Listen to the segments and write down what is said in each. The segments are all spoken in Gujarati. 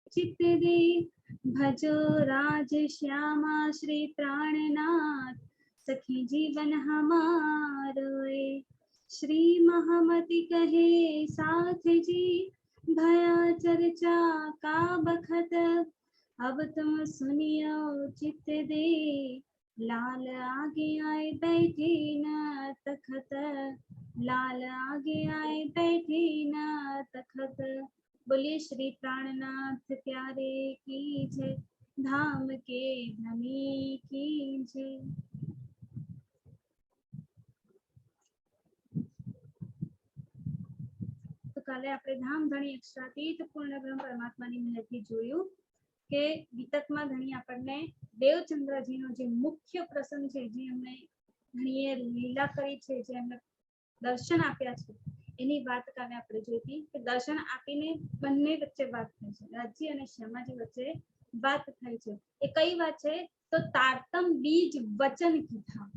चित्त दे भजो राज श्यामा श्री प्राणनाथ सखी जीवन हमारो श्री महामति कहे साथ जी भया चर्चा का बखत अब तुम सुनियो चित्त दे लाल आगे आए बैठे न तखत लाल आगे आए बैठे न तखत। बोलिए श्री प्राणनाथ प्यारे की जय, धाम के धनी की जय। तो काले આપણે ધામધણી અક્ષરાતીત પૂર્ણ બ્રહ્મ પરમાત્માની મહેરથી જોયું કે વિતકમાં ધણી આપણને દેવચંદ્રજીનો જે મુખ્ય પ્રસંગ છે, જે એમણે ધણીએ લીલા કરી છે, જે એમને દર્શન આપ્યા છે, એની વાત કાલે આપણે જોઈતી કે દર્શન આપીને બંને વચ્ચે વાત થઈ છે, રાજ્ય અને શ્યામાજી વચ્ચે વાત થઈ છે। એ કઈ વાત છે? તો તારતમ બીજ વચન કીધા।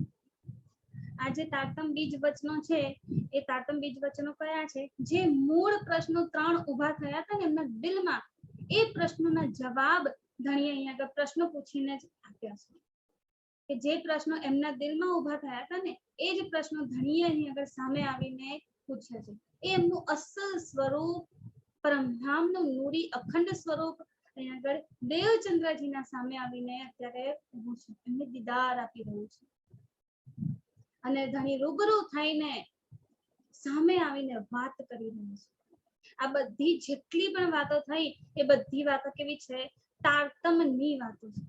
આ જે તારતમ બીજ વચનો છે, એ તારતમ બીજ વચનો કયા છે? જે મૂળ પ્રશ્નો 3 ઉભા થયા હતા ને એમના દિલમાં, એ પ્રશ્નોના જવાબ ધણીએ અહીંયા આગળ પ્રશ્નો પૂછીને જ આપ્યા છે। કે જે પ્રશ્નો એમના દિલમાં ઉભા થયા હતા ને, એ જ પ્રશ્નો ધણીએ અહીંયા આગળ સામે આવીને પૂછ્યા છે। એ એમનું અસલ સ્વરૂપ, પરમધામનું નૂરી અખંડ સ્વરૂપ અહીંયા આગળ દેવચંદ્રજીના સામે આવીને અત્યારે ઊભું છે, એમને દીદાર આપી રહ્યું છે। અને ધણી રૂબરૂ થઈને સામે આવીને વાત કરી રહ્યું છે। આ બધી જેટલી પણ વાતો થઈ, એ બધી વાતો કેવી છે? તારતમની વાતો છે।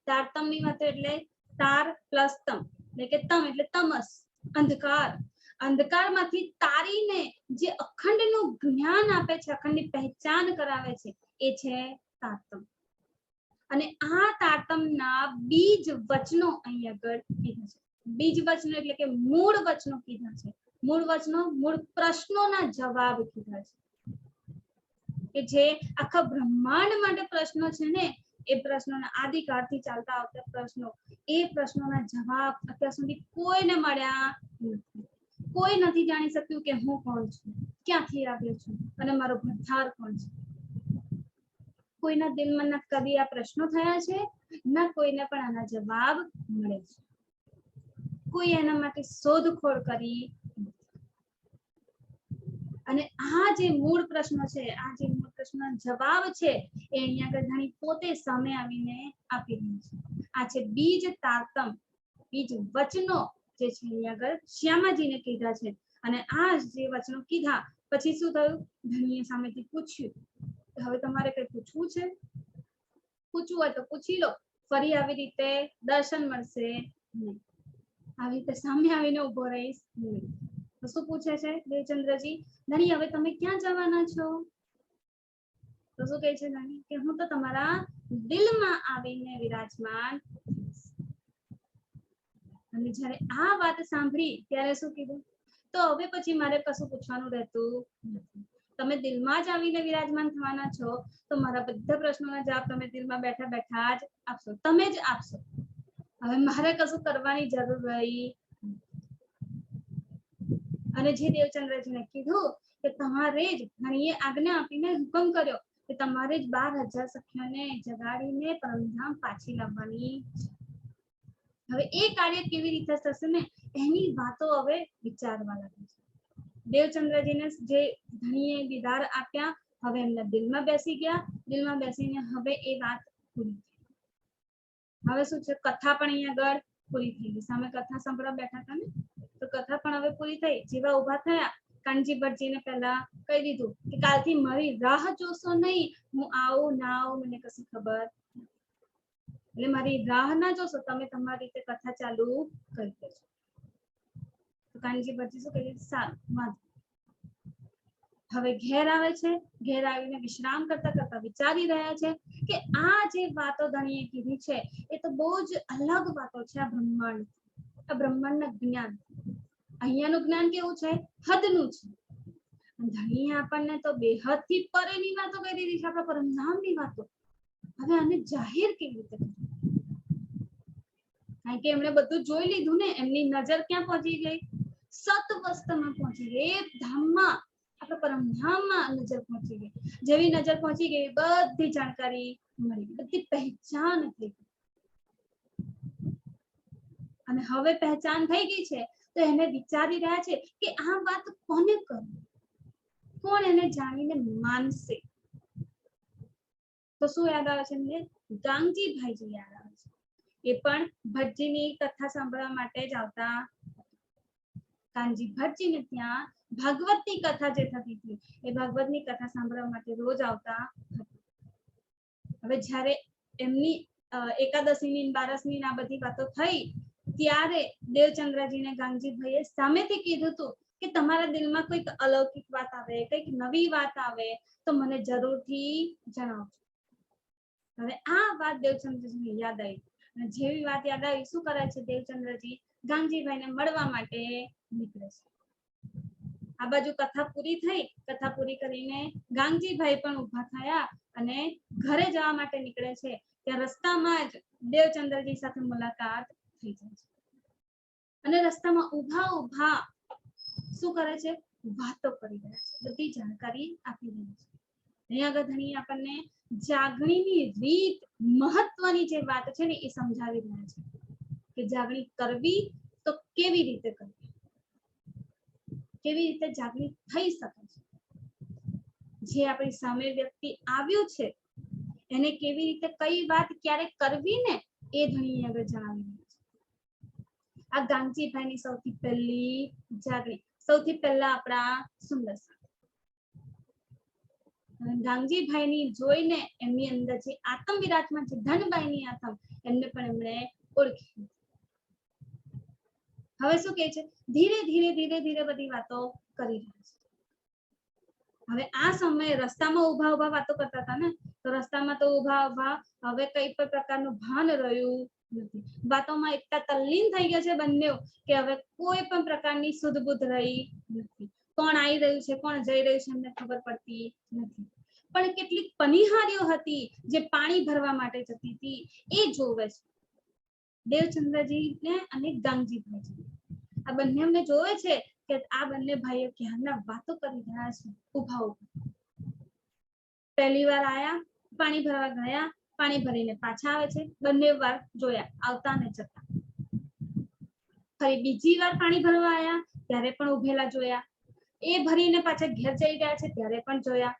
તારતમની વાતો એટલે તાર પ્લસ તમ, એટલે કે તમ એટલે તમસ, અંધકાર। અંધકારમાંથી તારીને જે અખંડનું જ્ઞાન આપે છે, અખંડની પહેચાન કરાવે છે, એ છે તારતમ। અને આ તારતમના બીજ વચનો અહીં આગળ કીધા છે। બીજ વચનો એટલે કે મૂળ વચનો કીધા છે। મૂળ વચનો, મૂળ પ્રશ્નોના જવાબ કીધા છે, કે જે આખા બ્રહ્માંડ માટે પ્રશ્નો છે ને, એ પ્રશ્નોના આદિકાળથી ચાલતા આવતા પ્રશ્નો, એ પ્રશ્નોના જવાબ અત્યાર સુધી કોઈને મળ્યા નથી। કોઈ નથી જાણી શક્યું કે હું કોણ છું, ક્યાંથી આવ્યો છું અને મારો ભરધાર કોણ છે। કોઈના દિલમાં ના કદી આ પ્રશ્નો થયા છે, ના કોઈને પણ આના જવાબ મળે છે। કોઈ એના માટે શોધખોળ કરી। અને આ જે મૂળ પ્રશ્ન છે, આ જે મૂળ પ્રશ્નનો જવાબ છે, એ અહીંયા આગળ ધણી પોતે સામે આવીને આપી રહી છે। આ છે બીજ તારતમ, બીજ વચનો જે છે અહીંયા આગળ શ્યામાજીને કીધા છે। અને આ જે વચનો કીધા પછી શું થયું? ધણીએ સામેથી પૂછ્યું, હવે તમારે કઈ પૂછવું છે? પૂછવું હોય તો પૂછી લો, ફરી આવી રીતે દર્શન મળશે નહીં, આવી રીતે સામે આવીને ઉભો રહીશ નહીં। તો શું પૂછે છે દેવચંદ્રજી? ધણી હવે તમે ક્યાં જવાના છો? તો શું કહે છે ધણી? કે હું તો તમારા દિલમાં આવીને વિરાજમાન। અને જ્યારે આ વાત સાંભળી ત્યારે શું કીધું? તો હવે પછી મારે કશું પૂછવાનું રહેતું નથી, તમે દિલમાં જ આવીને વિરાજમાન થવાના છો, તો મારા બધા પ્રશ્નોના જવાબ તમે દિલમાં બેઠા બેઠા જ આપશો, તમે જ આપશો। હવે મારે કશું કરવાની જરૂર રહી। અને જે દેવચંદ્રજીને કીધું કે તમારે જ, ધણીએ આજ્ઞા આપીને હુકમ કર્યો કે તમારે જ 12,000 સખીઓને જગાડીને પરમધામ પાછી લાવવાની છે। હવે એ કાર્ય કેવી રીતે થશે ને, એની વાતો હવે વિચારવા લાગી છે। દેવચંદ્રજીને જે ધણીએ દીદાર આપ્યા, હવે એમના દિલમાં બેસી ગયા। દિલમાં બેસીને હવે એ વાત પૂરી થઈ। હવે શું છે? કથા પણ અહીં આગળ પૂરી થઈ ગઈ। સામે કથા સાંભળવા બેઠા હતા ને, તો કથા પણ હવે પૂરી થઈ। જેવા ઉભા થયા, કાનજી ભટ્ટજીને પહેલા કહી દીધું કે કાલથી મારી રાહ જોશો નહીં, હું આવું ના આવું મને કશી ખબર નથી, એટલે મારી રાહ ના જોશો, તમે તમારી રીતે કથા ચાલુ કરી દેજો। તો કાનજી ભટ્ટજી શું કહે છે? સારું, વાંધો। હવે ઘેર આવે છે, ઘેર આવીને વિશ્રામ કરતા કરતા વિચારી રહ્યા છે કે આ જે વાતો ધણીએ કીધી છે, એ તો બહુ જ અલગ વાતો છે આ બ્રહ્માંડ, આ બ્રહ્માંડના જ્ઞાન। અહીંયાનું જ્ઞાન કેવું છે? હદનું છે। ધણીએ આપણને તો બેહદથી પરેની વાતો કહી દીધી છે, આપણા પરમધામની વાતો। હવે આને જાહેર કેવી રીતે કરવું? કારણ કે એમણે બધું જોઈ લીધું ને, એમની નજર ક્યાં પહોંચી ગઈ? સતવસ્તમાં પહોંચી ગઈ, એ ધામમાં, આપણે પરમધામમાં નજર પહોંચી ગઈ. જેવી નજર પહોંચી ગઈ બધી જાણકારી મળી ગઈ, બધી પહેચાન થઈ ગઈ. અને હવે પહેચાન થઈ ગઈ છે તો એને વિચારી રહ્યા છે કે આ વાત કોને કરું, કોણ એને જાણીને માનશે. તો શું યાદ આવે છે એમને? ગાંગજીભાઈજી યાદ આવે છે. એ પણ ભટજીની કથા સાંભળવા માટે જ આવતા. કાનજી ભટજીને ત્યાં ભાગવતની કથા જે થતી હતી એ ભાગવતની કથા સાંભળવા માટે રોજ આવતા હતા. હવે જ્યારે એમની એકાદશીની બારસની આ બધી વાતો થઈ ત્યારે દેવચંદ્રજીને ગાંગજીભાઈએ સામેથી કીધું હતું કે તમારા દિલમાં કોઈક અલૌકિક વાત આવે, કંઈક નવી વાત આવે તો મને જરૂરથી જણાવજો. હવે આ વાત દેવચંદ્રજીને યાદ આવી અને જેવી વાત યાદ આવી શું કરે છે દેવચંદ્રજી? ગાંગજીભાઈને મળવા માટે નીકળે છે. આ બાજુ કથા પૂરી થઈ. કથા પૂરી કરીને ગાંગજીભાઈ પણ ઊભા થયા અને ઘરે જવા માટે નીકળે છે. ત્યાં રસ્તામાં જ દેવચંદ્રજી સાથે મુલાકાત થઈ જાય છે અને રસ્તામાં ઊભા ઊભા શું કરે છે? વાતો કરી રહ્યા છે, બધી જાણકારી આપી રહ્યા છે. અહીંયા આગળ ધણી આપણને જાગણીની રીત મહત્વની જે વાત છે ને એ સમજાવી રહ્યા છે કે જાગણી કરવી તો કેવી રીતે કરવી, કેવી રીતે જાગૃત થઈ શકે છે. જે આપણી સામે વ્યક્તિ આવ્યું છે એને કેવી રીતે કઈ વાત ક્યારે કરવી ને એ ઘણી આગળ જણાવી રહ્યા છે. આ ગાંગજીભાઈની સૌથી પહેલી જાગણી, સૌથી પહેલા આપણા સુંદર ગાંગજીભાઈની જોઈને એમની અંદર જે આત્મ વિરાજમાન છે ધનબાઈની આત્મ, એમને પણ એમણે ઓળખી. હવે શું કહે છે? ધીરે ધીરે ધીરે ધીરે બધી વાતો કરી રહ્યા છે. હવે આ સમયે રસ્તામાં ઊભા ઊભા વાતો કરતા હતા ને, તો રસ્તામાં તો ઊભા ઊભા હવે કઈ પણ પ્રકારનું ભાન રહ્યું નથી. વાતોમાં એટલા તલ્લીન થઈ ગયા છે બંને કે હવે કોઈ પણ પ્રકારની સુધ બુધ રહી નથી. કોણ આવી રહ્યું છે, કોણ જઈ રહ્યું છે એમને ખબર પડતી નથી. પણ કેટલીક પનિહારીઓ હતી જે પાણી ભરવા માટે જતી હતી એ જોવે છે દેવચંદ્રજીને અને ગાંગજીભાઈ. આ બંને અમને જોવે છે કે આ બંને ભાઈઓ ક્યારના વાતો કરી રહ્યા છે ઊભા ઊભા. પહેલી વાર આયા, પાણી ભરવા ગયા, પાણી ભરીને પાછા આવે છે. બંને વાર જોયા, આવતા ને જતા. ફરી બીજી વાર પાણી ભરવા આયા ત્યારે પણ ઉભેલા જોયા. એ ભરીને પાછા ઘેર જઈ ગયા છે ત્યારે પણ જોયા.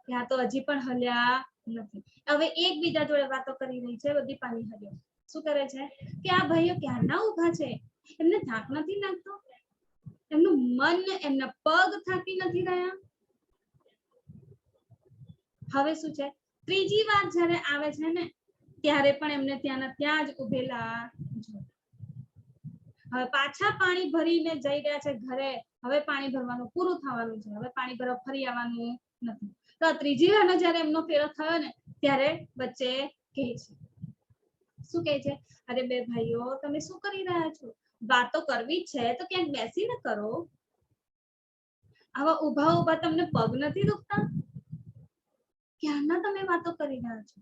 ત્યાં તો હજી પણ હલ્યા નથી. હવે એકબીજા જોડે વાતો કરી રહી છે બધી પાણી હલ્યો. શું કરે છે કે આ ભાઈઓ ક્યારના ઊભા છે, એમને થાક નથી લાગતો? એમનું મન, એમના પગ થાકી નથી રહ્યા? હવે શું છે? ત્રીજી વાર જ્યારે આવે છે ને ત્યારે પણ એમને ત્યાંના ત્યાં જ ઉભેલા. હવે પાછા પાણી ભરીને જઈ રહ્યા છે ઘરે. હવે પાણી ભરવાનું પૂરું થવાનું છે, હવે પાણી ભરવા ફરી આવવાનું નથી. તો ત્રીજી વાર જ્યારે એમનો ફેરો થયો ને ત્યારે વચ્ચે કહે છે, શું કહે છે? અરે બે ભાઈઓ તમે શું કરી રહ્યા છો? વાતો કરવી છે તો ક્યાંક બેસીને કરો. આવા ઊભા ઊભા તમને પગ નથી દુખતા? ક્યારના તમે વાતો કરી રહ્યા છો?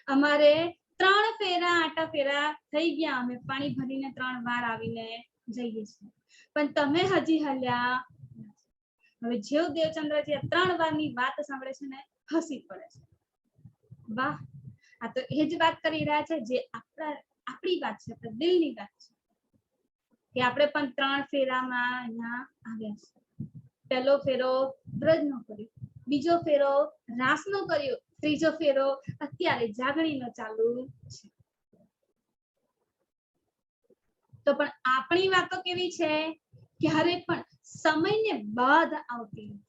અમારે 3 ફેરા આટા ફેરા થઈ ગયા, અમે પાણી ભરીને 3 વાર આવીને જઈએ છીએ, પણ તમે હજી હલ્યા. હવે જેવ દેવચંદ્રજી 3 વારની વાત સાંભળે છે ને હસી પડે છે. વાહ, આ તો એ જ વાત કરી રહ્યા છે જે આપણી વાત છે, આપણા દિલની વાત છે કે આપણે પણ 3 ફેરામાં અહીંયા આવ્યા છે. પહેલો ફેરો બ્રજનો કર્યો, બીજો ફેરો રાસનો કર્યો, ત્રીજો ફેરો અત્યારે જાગણીનો ચાલુ છે. તો પણ આપણી વાતો કેવી છે? ક્યારે પણ સમયને બાદ આવતી નથી.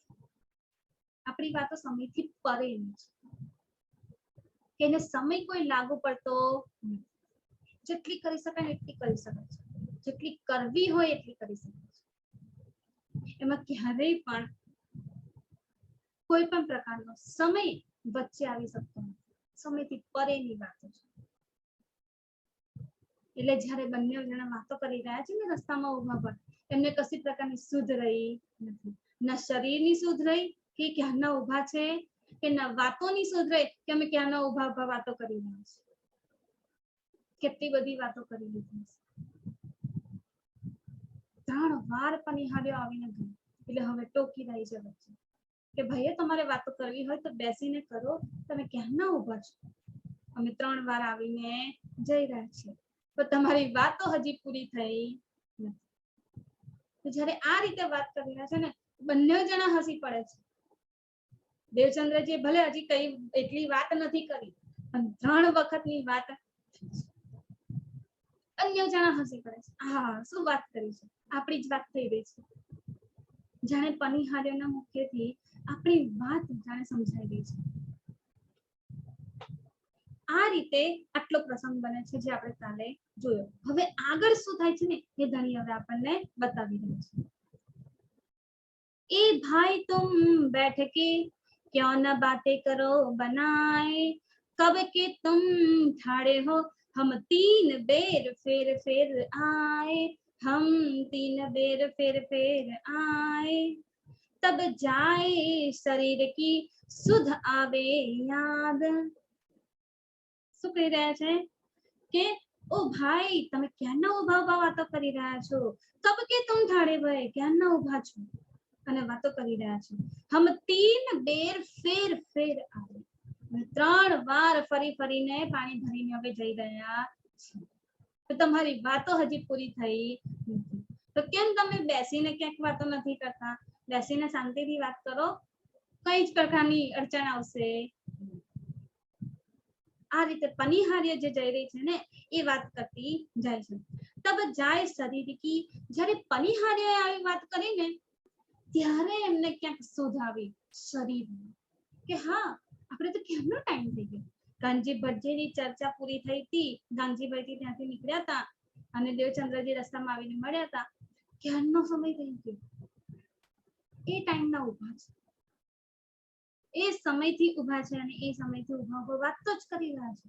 આપણી વાતો સમયથી પરેની છે કે એને સમય કોઈ લાગુ પડતો નથી. જેટલી કરી શકાય એટલી કરી શકાય છે, જેટલી કરવી હોય એટલી કરી શકાય છે. એમાં ક્યારેય પણ કોઈ પણ પ્રકારનો સમય વચ્ચે આવી શકતો નથી. સમયથી પરેની વાતો છે. એટલે જ્યારે બંને જણા વાતો કરી રહ્યા છે ને રસ્તામાં ઊભા પર, એમને કશી પ્રકારની સુધ રહી નથી. ના શરીરની સુધ રહી કે ક્યારના ઊભા છે, કે ના વાતોની સુધ રહી કે અમે ક્યારના ઊભા ઊભા વાતો કરી રહ્યા છે. કેટલી બધી વાતો કરી લીધી છે. 3 વાર પનિહારીઓ આવીને ગઈ એટલે હવે ટોકી રહી છે વચ્ચે. કે ભાઈએ તમારે વાતો કરવી હોય તો બેસીને કરો, તમે ક્યાંના ઊભા છો? અમે 3 વાર આવીને જઈ રહ્યા છીએ, તો તમારી વાતો હજી પૂરી થઈ નથી. તો જ્યારે આ રીતે વાત કરી રહ્યા છે ને, બંને જણા હસી પડે છે. દેવચંદ્રજી ભલે હજી કઈ એટલી વાત નથી કરી, પણ 3 વખતની વાત અન્ય જણા હસી પડે છે. હા, શું વાત કરી છે, આપણી જ વાત થઈ રહી છે. જાણે પનિહાર્યના મુખેથી આપણી વાત જાણે સમજાઈ રહી છે. આ રીતે આટલો પ્રસંગ બને છે જે આપણે કાલે જોયો. હવે આગળ શું થાય છે ને એ ધણી હવે આપણને બતાવી રહ્યો છે. ए भाई तुम बैठ के क्यों न बातें करो बनाए, कब के तुम ठाड़े हो हम 3 बेर फेर फेर आए, हम 3 बेर फेर फेर आए, तब जाए शरीर की सुध आवे याद. શું કહી રહ્યા છે કે ઓ ભાઈ તમે ક્યાંના ઉભા ઉભા વાતો કરી રહ્યા છો, કબ કે તુમ ઠાડે ભય, ક્યાંના ઉભા છો અને વાતો કરી રહ્યા છો. હમ 3 બેર ફેર ફેર આવે, 3 વાર ફરી ફરીને પાણી ભરીને હવે જઈ રહ્યા છે, તો તમારી વાતો હજી પૂરી થઈ નથી. તો કેમ તમે બેસીને ક્યાંક વાતો નથી કરતા? બેસીને શાંતિથી વાત કરો, કઈ જ પ્રકારની અડચણ આવશે. આ રીતે પનિહાર્ય જે જઈ રહી છે ને એ વાત કરતી જાય છે. તબ જાય શરીર કી, જ્યારે પનિહાર્યએ આવી વાત કરી ને ત્યારે એમને ક્યાંક શોધ આવી શરીરમાં કે હા આપણે તો કેમનો ટાઈમ થઈ ગયો. કાનજી ભટજીની ચર્ચા પૂરી થઈ હતી, ગાંધીભાઈ ત્યાંથી નીકળ્યા હતા અને દેવચંદ્રજી રસ્તામાં આવીને મળ્યા હતા. ક્યારનો સમય થઈ ગયો, એ ટાઈમના ઉભા છે, એ સમયથી ઉભા છે અને એ સમયથી ઉભા ઉભા વાતો જ કરી રહ્યા છે.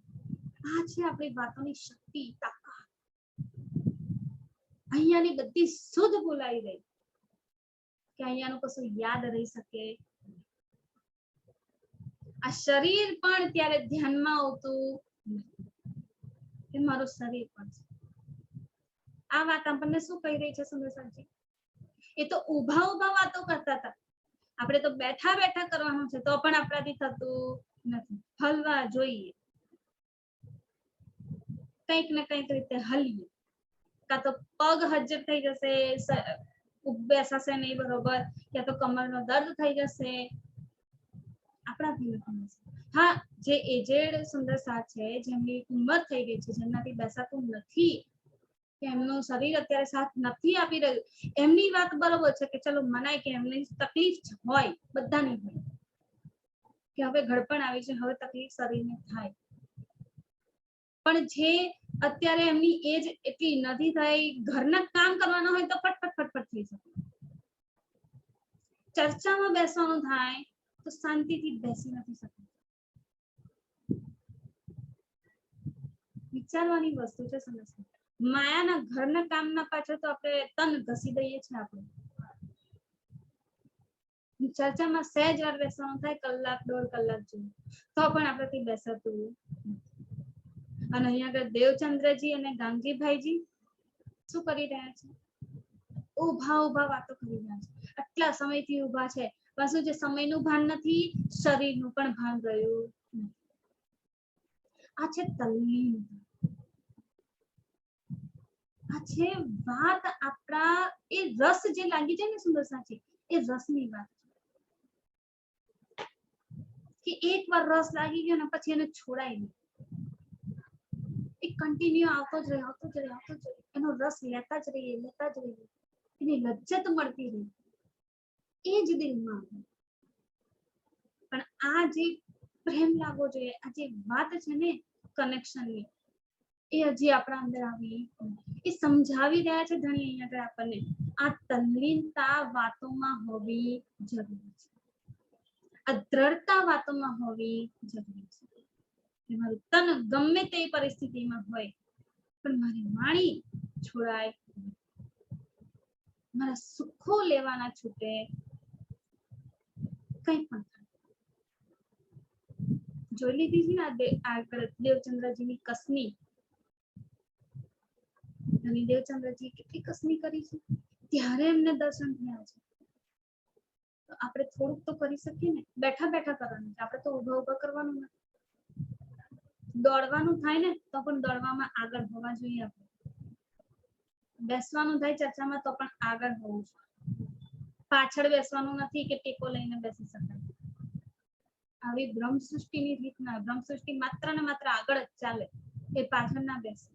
આ છે આપણી વાતોની શક્તિ, તાકાત. અહીંયાની બધી શુદ્ધ બોલાઈ ગઈ કે અહીંયાનું કશું યાદ રહી શકે. આ શરીર પણ ત્યારે ધ્યાનમાં આવતું કે મારું શરીર પણ છે. આ વાત આપણને શું કહી રહી છે સુંદરસાજી? એ તો ઉભા ઉભા વાતો કરતા હતા, આપણે તો બેઠા બેઠા કરવાનું છે તો પણ આપણાથી થતું નથી. હલવા જોઈએ, કંઈક ને કંઈક રીતે હલીએ, કાં તો પગ હજ્જર થઈ જશે, બેસાશે નહીં બરોબર, યા તો કમરનો દર્દ થઈ જશે, આપણાથી નથી. હા, જે એજેડ સુંદરસા છે, જેમની ઉંમર થઈ ગઈ છે, જેમનાથી બેસાતું નથી, કે એમનું શરીર અત્યારે સાથ નથી આપી રહ્યું, એમની વાત બરોબર છે કે ચલો મનાય કે એમની તકલીફ હોય, બધાની હોય કે હવે ઘડપણ આવી છે, હવે તકલીફ શરીરને થાય. પણ જે અત્યારે એમની એજ એટલી નથી થઈ, ઘરના કામ કરવાના હોય તો ફટફટ ફટફટ થઈ શકે, ચર્ચામાં બેસવાનું થાય તો શાંતિથી બેસી નથી શકતા. વિચારવાની વસ્તુ છે સમસ્યા. માયાના ઘરના કામના પાછળ તો આપણે તન ઘસી દઈએ છીએ. આપણે ચર્ચામાં સહેજ વાર બેસવાનું થાય, કલાક 1.5 કલાક જેવું, તો પણ આપણાથી બેસાતું. અને અહીંયા આગળ દેવચંદ્રજી અને ગાંગીભાઈજી શું કરી રહ્યા છે? ઉભા ઉભા વાતો કરી રહ્યા છે. આટલા સમયથી ઉભા છે, પાછું જે સમયનું ભાન નથી, શરીરનું પણ ભાન રહ્યું નથી. આ છે તલ્લીનતા, આ છે વાત આપણા એ રસ જે લાગી જાય ને સુંદરસાજી, એ રસની વાત કે એકવાર રસ લાગી ગયો ને પછી એને છોડાય નહીં, એ કન્ટિન્યુ આવતો જ રહે, આવતો જ રહે, આવતો જ રહે, એનો રસ લેતા જ રહીએ, લેતા જ રહીએ, એની લજ્જત મળતી રહે, એ જ દિલમાં. પણ આ જે પ્રેમ લાગવો જોઈએ, આ જે વાત છે ને કનેક્શનની, એ હજી આપણા અંદર આવી, એ સમજાવી રહ્યા છે ધણી અહીંયા આગળ આપણને. આ તલ્લીનતા વાતોમાં હોવી જરૂરી છે, આ દ્રઢતા વાતોમાં હોવી જરૂરી છે. મારું તન ગમે તે પરિસ્થિતિમાં હોય પણ મારી વાણી છોડાય, મારા સુખો લેવાના છૂટે, કંઈ પણ જોઈ લીધી છે ને આગળ દેવચંદ્રજીની કસની, અને દેવચંદ્રજી કેટલી કસની કરી છે, ત્યારે એમને દર્શન થયા છે. તો આપણે થોડુંક તો કરી શકીએ ને, બેઠા બેઠા કરવાનું છે, આપણે તો ઊભા ઊભા કરવાનું નથી. દોડવાનું થાય ને તો પણ દોડવામાં આગળ હોવા જોઈએ આપણે. બેસવાનું થાય ચર્ચામાં તો પણ આગળ હોવું જોઈએ. પાછળ બેસવાનું નથી કે ટેકો લઈને બેસી શકાય. આવી બ્રહ્મ સૃષ્ટિની રીત ના, બ્રહ્મ સૃષ્ટિ માત્ર ને માત્ર આગળ જ ચાલે, એ પાછળ ના બેસે.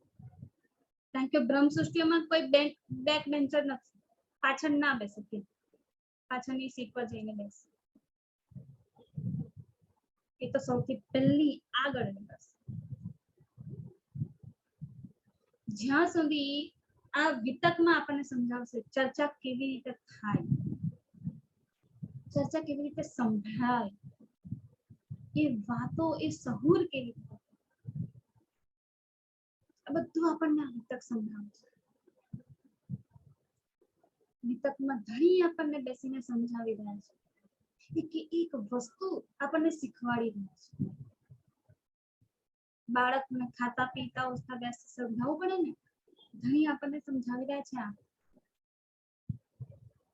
કારણ કે બ્રહ્મ સૃષ્ટિમાં કોઈ બેક બેન્ચર નથી, પાછળ ના બેસે, પાછળની સીટ પર જઈને બેસે. એ તો સૌથી પહેલી આગળ બેસે. જ્યાં સુધી આ વિતકમાં આપણને સમજાવશે ચર્ચા કેવી રીતે થાય, ચર્ચા કેવી રીતે સંભળાય, એ વાતો, એ સહુર કેવી રીતે, આ બધું આપણને આ વિતક સમજાવશે. વિતકમાં ધણી આપણને બેસીને સમજાવી રહ્યા છે કે એક વસ્તુ આપણને શીખવાડી રહ્યા છે. બાળકને ખાતા પીતા અવસ્થા બેસી સમજાવવું પડે ને, ધણી આપણને સમજાવી રહ્યા છે.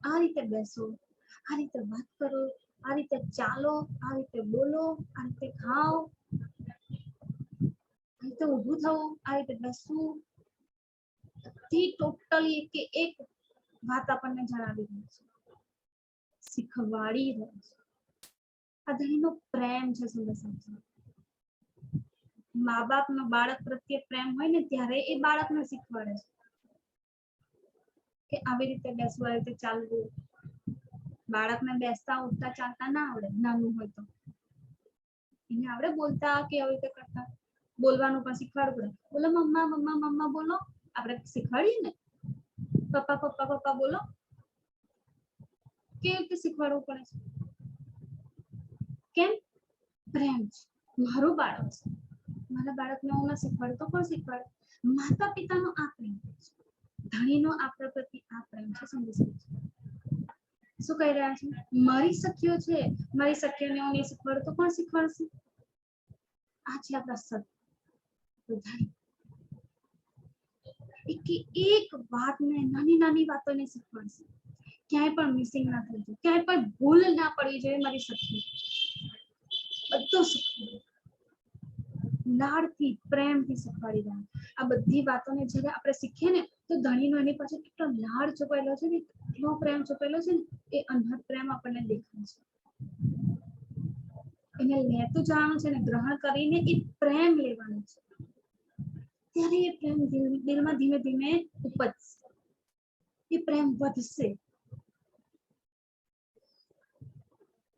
આ રીતે બેસો, આ રીતે વાત કરો, આ રીતે ચાલો, આ રીતે બોલો, આ રીતે ખાઓ, આ રીતે ઊભું થવું, આ રીતે બેસવું, બધી ટોટલી કે એક વાત આપણને જણાવી રહી છે, શીખવાડી રહી છે. આ ધણીનો પ્રેમ છે. મા બાપનો બાળક પ્રત્યે પ્રેમ હોય ને ત્યારે એ બાળકને શીખવાડે છે કે આવી રીતે બેસવું, આવી રીતે ચાલવું. બાળકને બેસતા ઉઠતા ચાલતા ના આવડે, નાનું હોય તો એને આવડે બોલતા કે આવી રીતે કરતા, બોલવાનું પણ શીખવાડવું પડે. બોલો મમ્મા મમ્મા મમ્મા બોલો, આપણે શીખવાડીએ ને. પપ્પા પપ્પા પપ્પા બોલો, કેવી રીતે શીખવાડવું પડે છે? કેમ? પ્રેમ છે. મારું બાળક છે, મારા બાળકને હું ના શીખવાડું તો કોણ શીખવાડે? માતા પિતાનો આ પ્રેમ છે, ધણીનો આપણા પ્રત્યે આ પ્રેમ છે. સમજી શકો છો શું કહી રહ્યા છે? મારી સખીઓ છે, મારી સખીઓને હું નહીં શીખવાડું તો કોણ શીખવાડશે? આ છે આપણા સત. એક વાતને, નાની નાની વાતોને શીખવાડશે, ક્યાંય પણ મિસિંગ ના થઈ જાય, ક્યાંય પણ ભૂલ ના પડવી જોઈએ. મારી સખી બધું શીખવાડે, લાડથી પ્રેમથી શીખવાડી રહ્યા. આ બધી વાતોને જ્યારે આપણે શીખીએ ને તો ધણીનો એની પાછળ કેટલો લાડ છુપાયેલો છે ને, એટલો પ્રેમ છુપાયેલો છે ને, એ અનહદ પ્રેમ આપણને દેખાય છે. એને લેતું જવાનું છે ને, ગ્રહણ કરીને એ પ્રેમ લેવાનું છે. ત્યારે એ પ્રેમ દિલમાં ધીમે ધીમે ઉપજશે, એ પ્રેમ વધશે.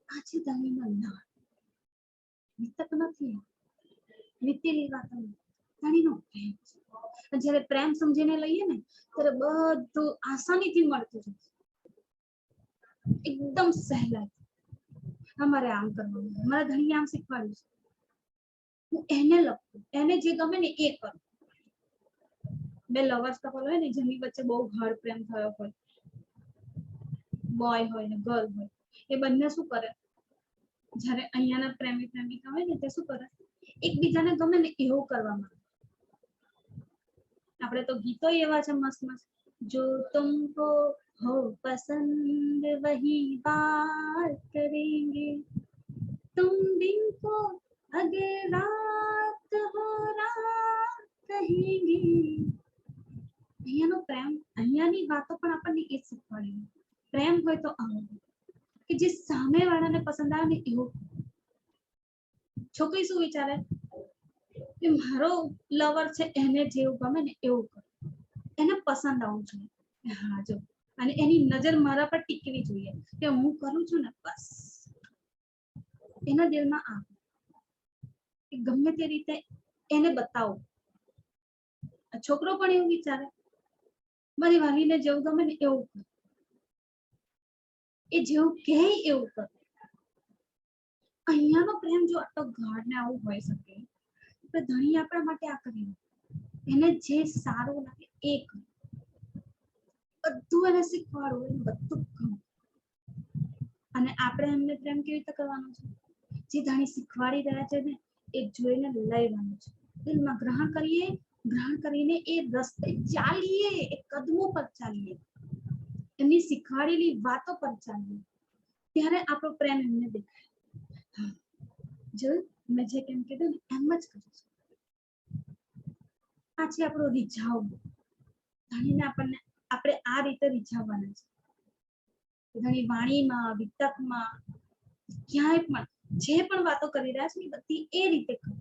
આ છે ધણીનો લાડ. વિતક નથી, વીતેલી વાતો ધણીનો પ્રેમ છે. જયારે પ્રેમ સમજીને લઈએ ને ત્યારે બધું આસાનીથી મળતું જાય, એકદમ સહેલાઈ. અમારે આમ કરવાનું, મારા ધણીએ આમ શીખવાડ્યું છે, હું એને લખું, એને જે ગમે ને એ કરું. બે લવર્સ કપલ હોય ને, જેની વચ્ચે બહુ ઘર પ્રેમ થયો હોય, બોય હોય ને ગર્લ હોય, એ બંને શું કરે? જયારે અહીંયાના પ્રેમી પ્રેમિકા હોય ને તે શું કરે? એકબીજાને ગમે ને એવું કરવા માંગે. આપણે તો ગીતો એવા છે મસ્ત મસ્ત, જો તુમકો हो पसंद वही बात करेंगे, तुम दिन को अगर रात हो रात कहेंगे. અહીંયાનો પ્રેમ, અહીંયાની વાતો પણ આપણને એ શીખવાડી. પ્રેમ હોય તો આવું કે જે સામે વાળાને પસંદ આવે ને એવું. છોકરી શું વિચારે કે મારો લવર છે, એને જેવું ગમે ને એવું કરે, એને પસંદ આવવું જોઈએ. હા જો, અને એની નજર મારા પર ટીકવી જોઈએ કે હું કરું છું ને બસ. એના દિલમાં આ કે ગમે તે રીતે એને બતાવો. છોકરો પણ એવું વિચારે, મારી વાલીને જેવું ગમે ને એવું કરે, એ જેવું કહે એવું કરે. અહીંયાનો પ્રેમ જો આટલો ગાઢ ને આવું હોય શકે, તો ધણી આપણા માટે આ કરી, એને જે સારું લાગે એ કરે, બધું એને શીખવાડવું, બધું ગમે. અને આપણે એમને પ્રેમ કેવી રીતે કરવાનો છે? જે ધણી શીખવાડી રહ્યા છે ને એ જોઈને લઈવાનું છે, દિલમાં ગ્રહણ કરીએ, ગ્રહણ કરીને એ રસ્તે ચાલીએ, એ કદમો પર ચાલીએ, એમની શીખવાડેલી વાતો પર ચાલીએ. ત્યારે આપણો પ્રેમ એમને દેખાય. જો મેં જે કેમ કીધું ને એમ જ કરું છું. આ છે આપણો રીઝાવ. ધણીને આપણને આપણે આ રીતે રીઝાવવાના છે. ઘણી વાણીમાં, વિતકમાં, ક્યાંય પણ જે પણ વાતો કરી રહ્યા છે ને બધી એ રીતે કરો.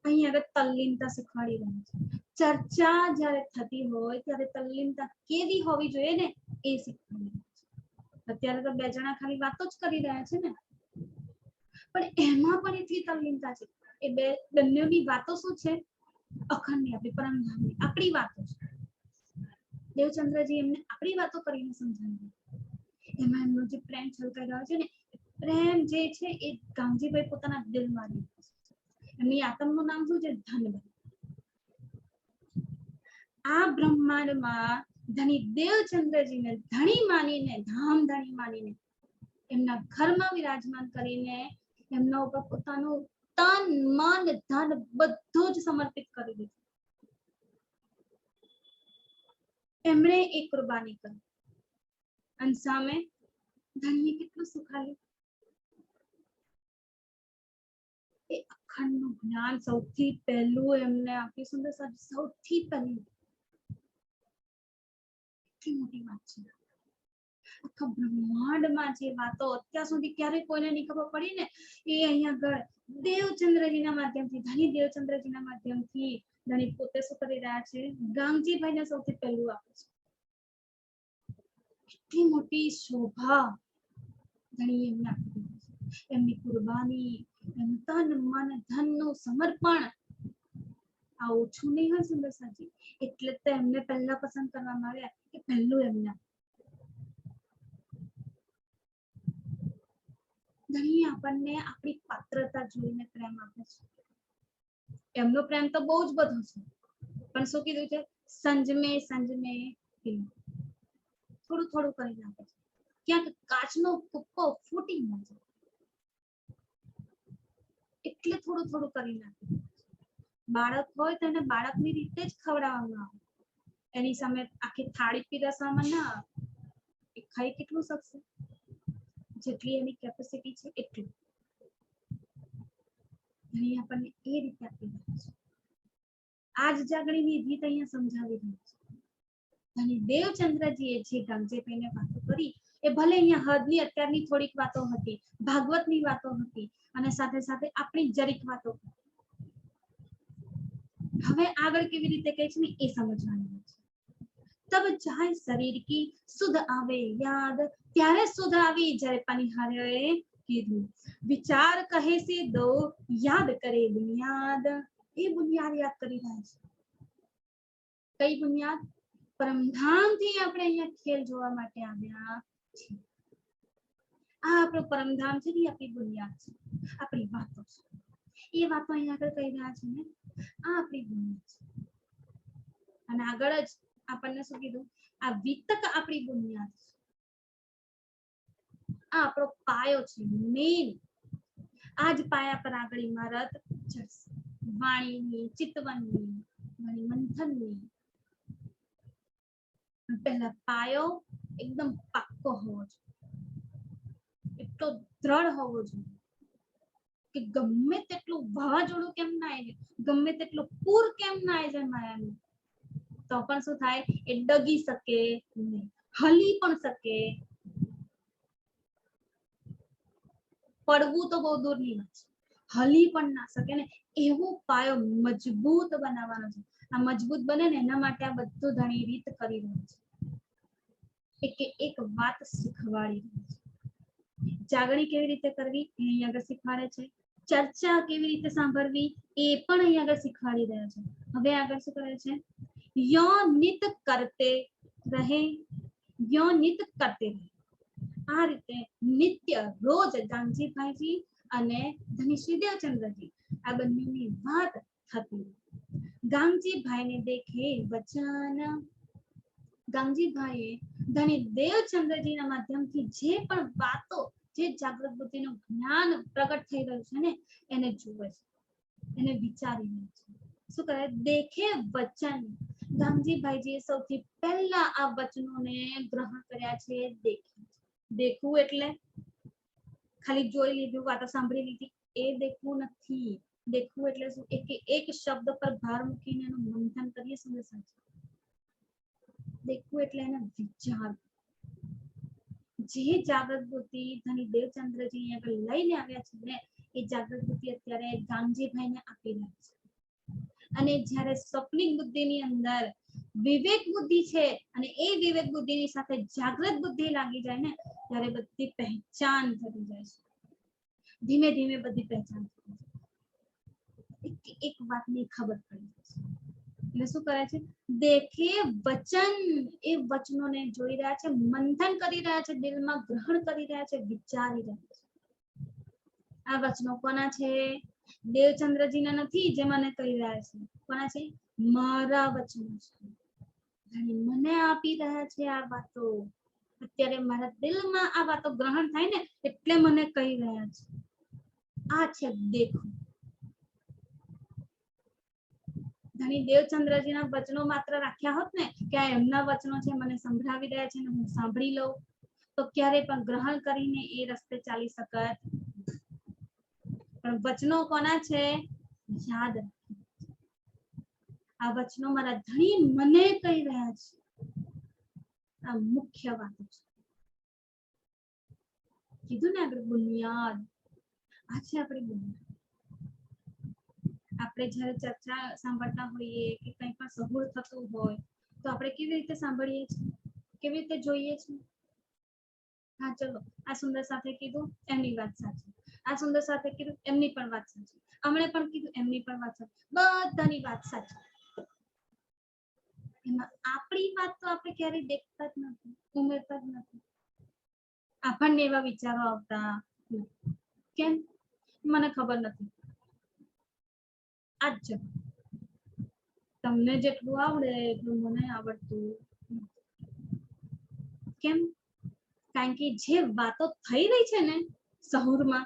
અહીં આગળ તલ્લીનતા શીખવાડી રહ્યા છે. ચર્ચા જ્યારે થતી હોય ત્યારે તલ્લીનતા કેવી હોવી જોઈએ ને એ શીખવાડી રહ્યા છે. અત્યારે તો બે જણા ખાલી વાતો જ કરી રહ્યા છે ને, પણ એમાં પણ એટલી તલ્લીનતા છે. એ બંનેની વાતો શું છે? અખંડની, આપણી પરમધામની આપણી વાતો છે. દેવચંદ્રજી એમને આપણી વાતો કરીને સમજાવી. એમાં એમનો જે પ્રેમ છલકાઈ રહ્યો છે ને, પ્રેમ જે છે એ ગામજીભાઈ પોતાના દિલમાં રહે છે. એમની આત્મનું નામ શું છે? ધનભાઈ. આ બ્રહ્માંડમાં ધણી દેવચંદ્રજીને ધણી માનીને, ધામ ધણી માનીને એમના ઘરમાં વિરાજમાન કરીને એમના ઉપર પોતાનું તન, મન, ધન બધું જ સમર્પિત કરી દીધું. એમણે એક કુરબાની કરી અને સામે ધણીએ કેટલું સુખાવ્યું. એ અખંડનું જ્ઞાન સૌથી પહેલું એમને આપી. સુંદર સૌથી પહેલું. કેટલી મોટી વાત છે. આખા બ્રહ્માંડમાં જે વાતો અત્યાર સુધી ક્યારેય કોઈને નહીં ખબર પડી ને, એ અહીંયા આગળ દેવચંદ્રજીના માધ્યમથી, ધણી દેવચંદ્રજીના માધ્યમથી ધણી પોતે શું કરી રહ્યા છે? ગામજીભાઈને સૌથી પહેલું આપે છે. કેટલી મોટી શોભા ધણી એમને આપી દીધી છે. એમની કુરબાની, એમનું તન, મન, ધનનું સમર્પણ આ ઓછું નહીં હોય સુંદરસાજી. એટલે તો એમને પહેલા પસંદ કરવામાં આવ્યા કે પહેલું એમને. ધણી આપણને આપણી પાત્રતા જોઈને પ્રેમ આપે છે. એમનો પ્રેમ તો બહુ જ બધો છે, પણ શું કીધું છે? સંજમે સંજમે થોડું થોડું કરી નાખે છે. ક્યાંક કાચનો કુપ્પો ફૂટી ન જાય એટલે થોડું થોડું કરી નાખે. બાળક હોય તો એને બાળકની રીતે જ ખવડાવવામાં આવે. એની સામે આખી થાળી પીરસવામાં ના આવે. એ ખાઈ કેટલું શકશે? જેટલી એની કેપેસિટી છે એટલું. ધણી આપણને એ રીતે આપી રહ્યા છે. આજ જાગણીની રીત અહીંયા સમજાવી રહી છે. ધણી દેવચંદ્રજીએ જે ગામજીભાઈને વાતો કરી એ ભલે અહીંયા હદની અત્યારની થોડીક વાતો હતી, ભાગવતની વાતો હતી અને સાથે સાથે આપણી જરીક વાતો. હવે આગળ કેવી રીતે કહે છે ને એ સમજવાનું છે. તબ જાય શરીર કી સુધ આવે યાદ. ત્યારે સુધ આવી જ્યારે પનિહારે કીધું. વિચાર કહે છે દો યાદ કરે બુનિયાદ. એ બુનિયાદ યાદ કરી રહ્યા છે. કઈ બુનિયાદ? પરમધામથી આપણે અહીંયા ખેલ જોવા માટે આવ્યા છીએ. આ આપણું પરમધામ છે ને આપણી બુનિયાદ છે, આપણી વાતો છે. એ વાતો અહીંયા આગળ કહી રહ્યા છે ને, આ આપણી બુનિયાદ છે. અને આગળ જ આપણને શું કીધું? આ વિતક આપણી બુનિયાદ છે. આ આપણો પાયો છે, મેન. આ જ પાયા પર આગળ ઇમારત ચડશે. વાણીની, ચિતવનની, મંથનની. પહેલા પાયો એકદમ પાક્કો હોવો જોઈએ, એટલો દ્રઢ હોવો જોઈએ કે ગમે તેટલું વાવાઝોડું કેમ ના આવી જાય, ગમે તેટલું પૂર કેમ ના આવી જાય માયાનું, તો પણ શું થાય? એ ડગી શકે નહીં, હલી પણ શકે. પડવું તો બહુ દૂરની વાત છે, હલી પણ ના શકે ને. એવો પાયો મજબૂત બનાવવાનો છે. આ મજબૂત બને ને એના માટે આ બધું ધણી રીત કરી રહ્યું છે. એક વાત શીખવાડી રહ્યું છે. જાગણી કેવી રીતે કરવી એ અહીં આગળ શીખવાડે છે. ચર્ચા કેવી રીતે સાંભળવી એ પણ અહીં આગળ શીખવાડી રહ્યા છે. હવે આગળ શું કરે છે? યો નિત કરતે રહે, યો નિત કરતે રહે. આ રીતે નિત્ય રોજ ગામજીભાઈજી અને ધણી શ્રી દેવચંદ્રજી આ બંનેની વાત થતી. ગામજીભાઈને દેખે વચન. ગામજીભાઈએ ધણી દેવચંદ્રજીના માધ્યમથી જે પણ વાતો, જે જાગૃત બુદ્ધિનું જ્ઞાન પ્રગટ થઈ રહ્યું છે ને એને જુએ છે, એને વિચારી રહ્યું છે. શું કરે? દેખે વચન. ગામજીભાઈજીએ સૌથી પહેલા આ વચનોને ગ્રહણ કર્યા છે. દેખવું એટલે ખાલી જોઈ લીધું, વાતો સાંભળી લીધી, એ દેખવું નથી. દેખવું એટલે શું? એક શબ્દ પર ભાર મૂકીને એનું મંથન કરીએ સમજે. દેખવું એટલે એને વિચાર. જે જાગૃત બુદ્ધિ ધની દેવચંદ્રજી આગળ લઈને આવ્યા છે ને, એ જાગૃત બુદ્ધિ અત્યારે ગામજીભાઈને આપી રહ્યા છે. અને જ્યારે સ્વપ્નિક બુદ્ધિની અંદર વિવેક બુદ્ધિ છે અને એ વિવેક બુદ્ધિની સાથે જાગૃત બુદ્ધિ લાગી જાય ને, ત્યારે બધી પહેચાન થતી જાય છે. ધીમે ધીમે બધી પહેચાન થતી જાય. એક વાતની ખબર પડી જાય છે. એટલે શું કરે છે? દેખે વચન. એ વચનોને જોઈ રહ્યા છે, મંથન કરી રહ્યા છે, દિલમાં ગ્રહણ કરી રહ્યા છે, વિચારી રહ્યા છે. આ વચનો કોના છે? દેવચંદ્રજીના નથી, જે મને કહી રહ્યા છે. કોના છે? મારા વચનો છે. મને આપી રહ્યા છે આ વાતો. અત્યારે મારા દિલમાં આ વાતો ગ્રહણ થાય ને, એટલે મને કહી રહ્યા છે. આ છે દેખો. ધણી દેવચંદ્રજીના વચનો માત્ર રાખ્યા હોત ને, કે આ એમના વચનો છે, મને સંભળાવી રહ્યા છે ને હું સાંભળી લઉં, તો ક્યારે પણ ગ્રહણ કરીને એ રસ્તે ચાલી શકત. પણ વચનો કોના છે? યાદ રાખો. આ વચનો મારા ધણી મને કહી રહ્યા છે. આ મુખ્ય વાતો છે. કીધું ને આપણે બુનિયાદ. આ છે આપણી બુનિયાદ. આપણે જ્યારે ચર્ચા સાંભળતા હોઈએ કે કંઈ પણ સહુર થતું હોય, તો આપણે કેવી રીતે સાંભળીએ છીએ, કેવી રીતે જોઈએ છીએ? હા, ચલો, આ સુંદર સાથે કીધું, એમની વાત સાચી. આ સુંદર સાથે કીધું, એમની પણ વાત સાચી. અમણે પણ કીધું, એમની પણ વાત સાચી. બધાની વાત સાચી. એમાં આપણી વાત તો આપણે ક્યારેય દેખતા જ નથી, ઉમેરતા જ નથી. આપણને એવા વિચારો આવતા કેમ? મને ખબર નથી. આજ છે. તમને જેટલું આવડે એટલું મને આવડતું. કેમ? કારણ કે જે વાતો થઈ રહી છે ને સહુરમાં,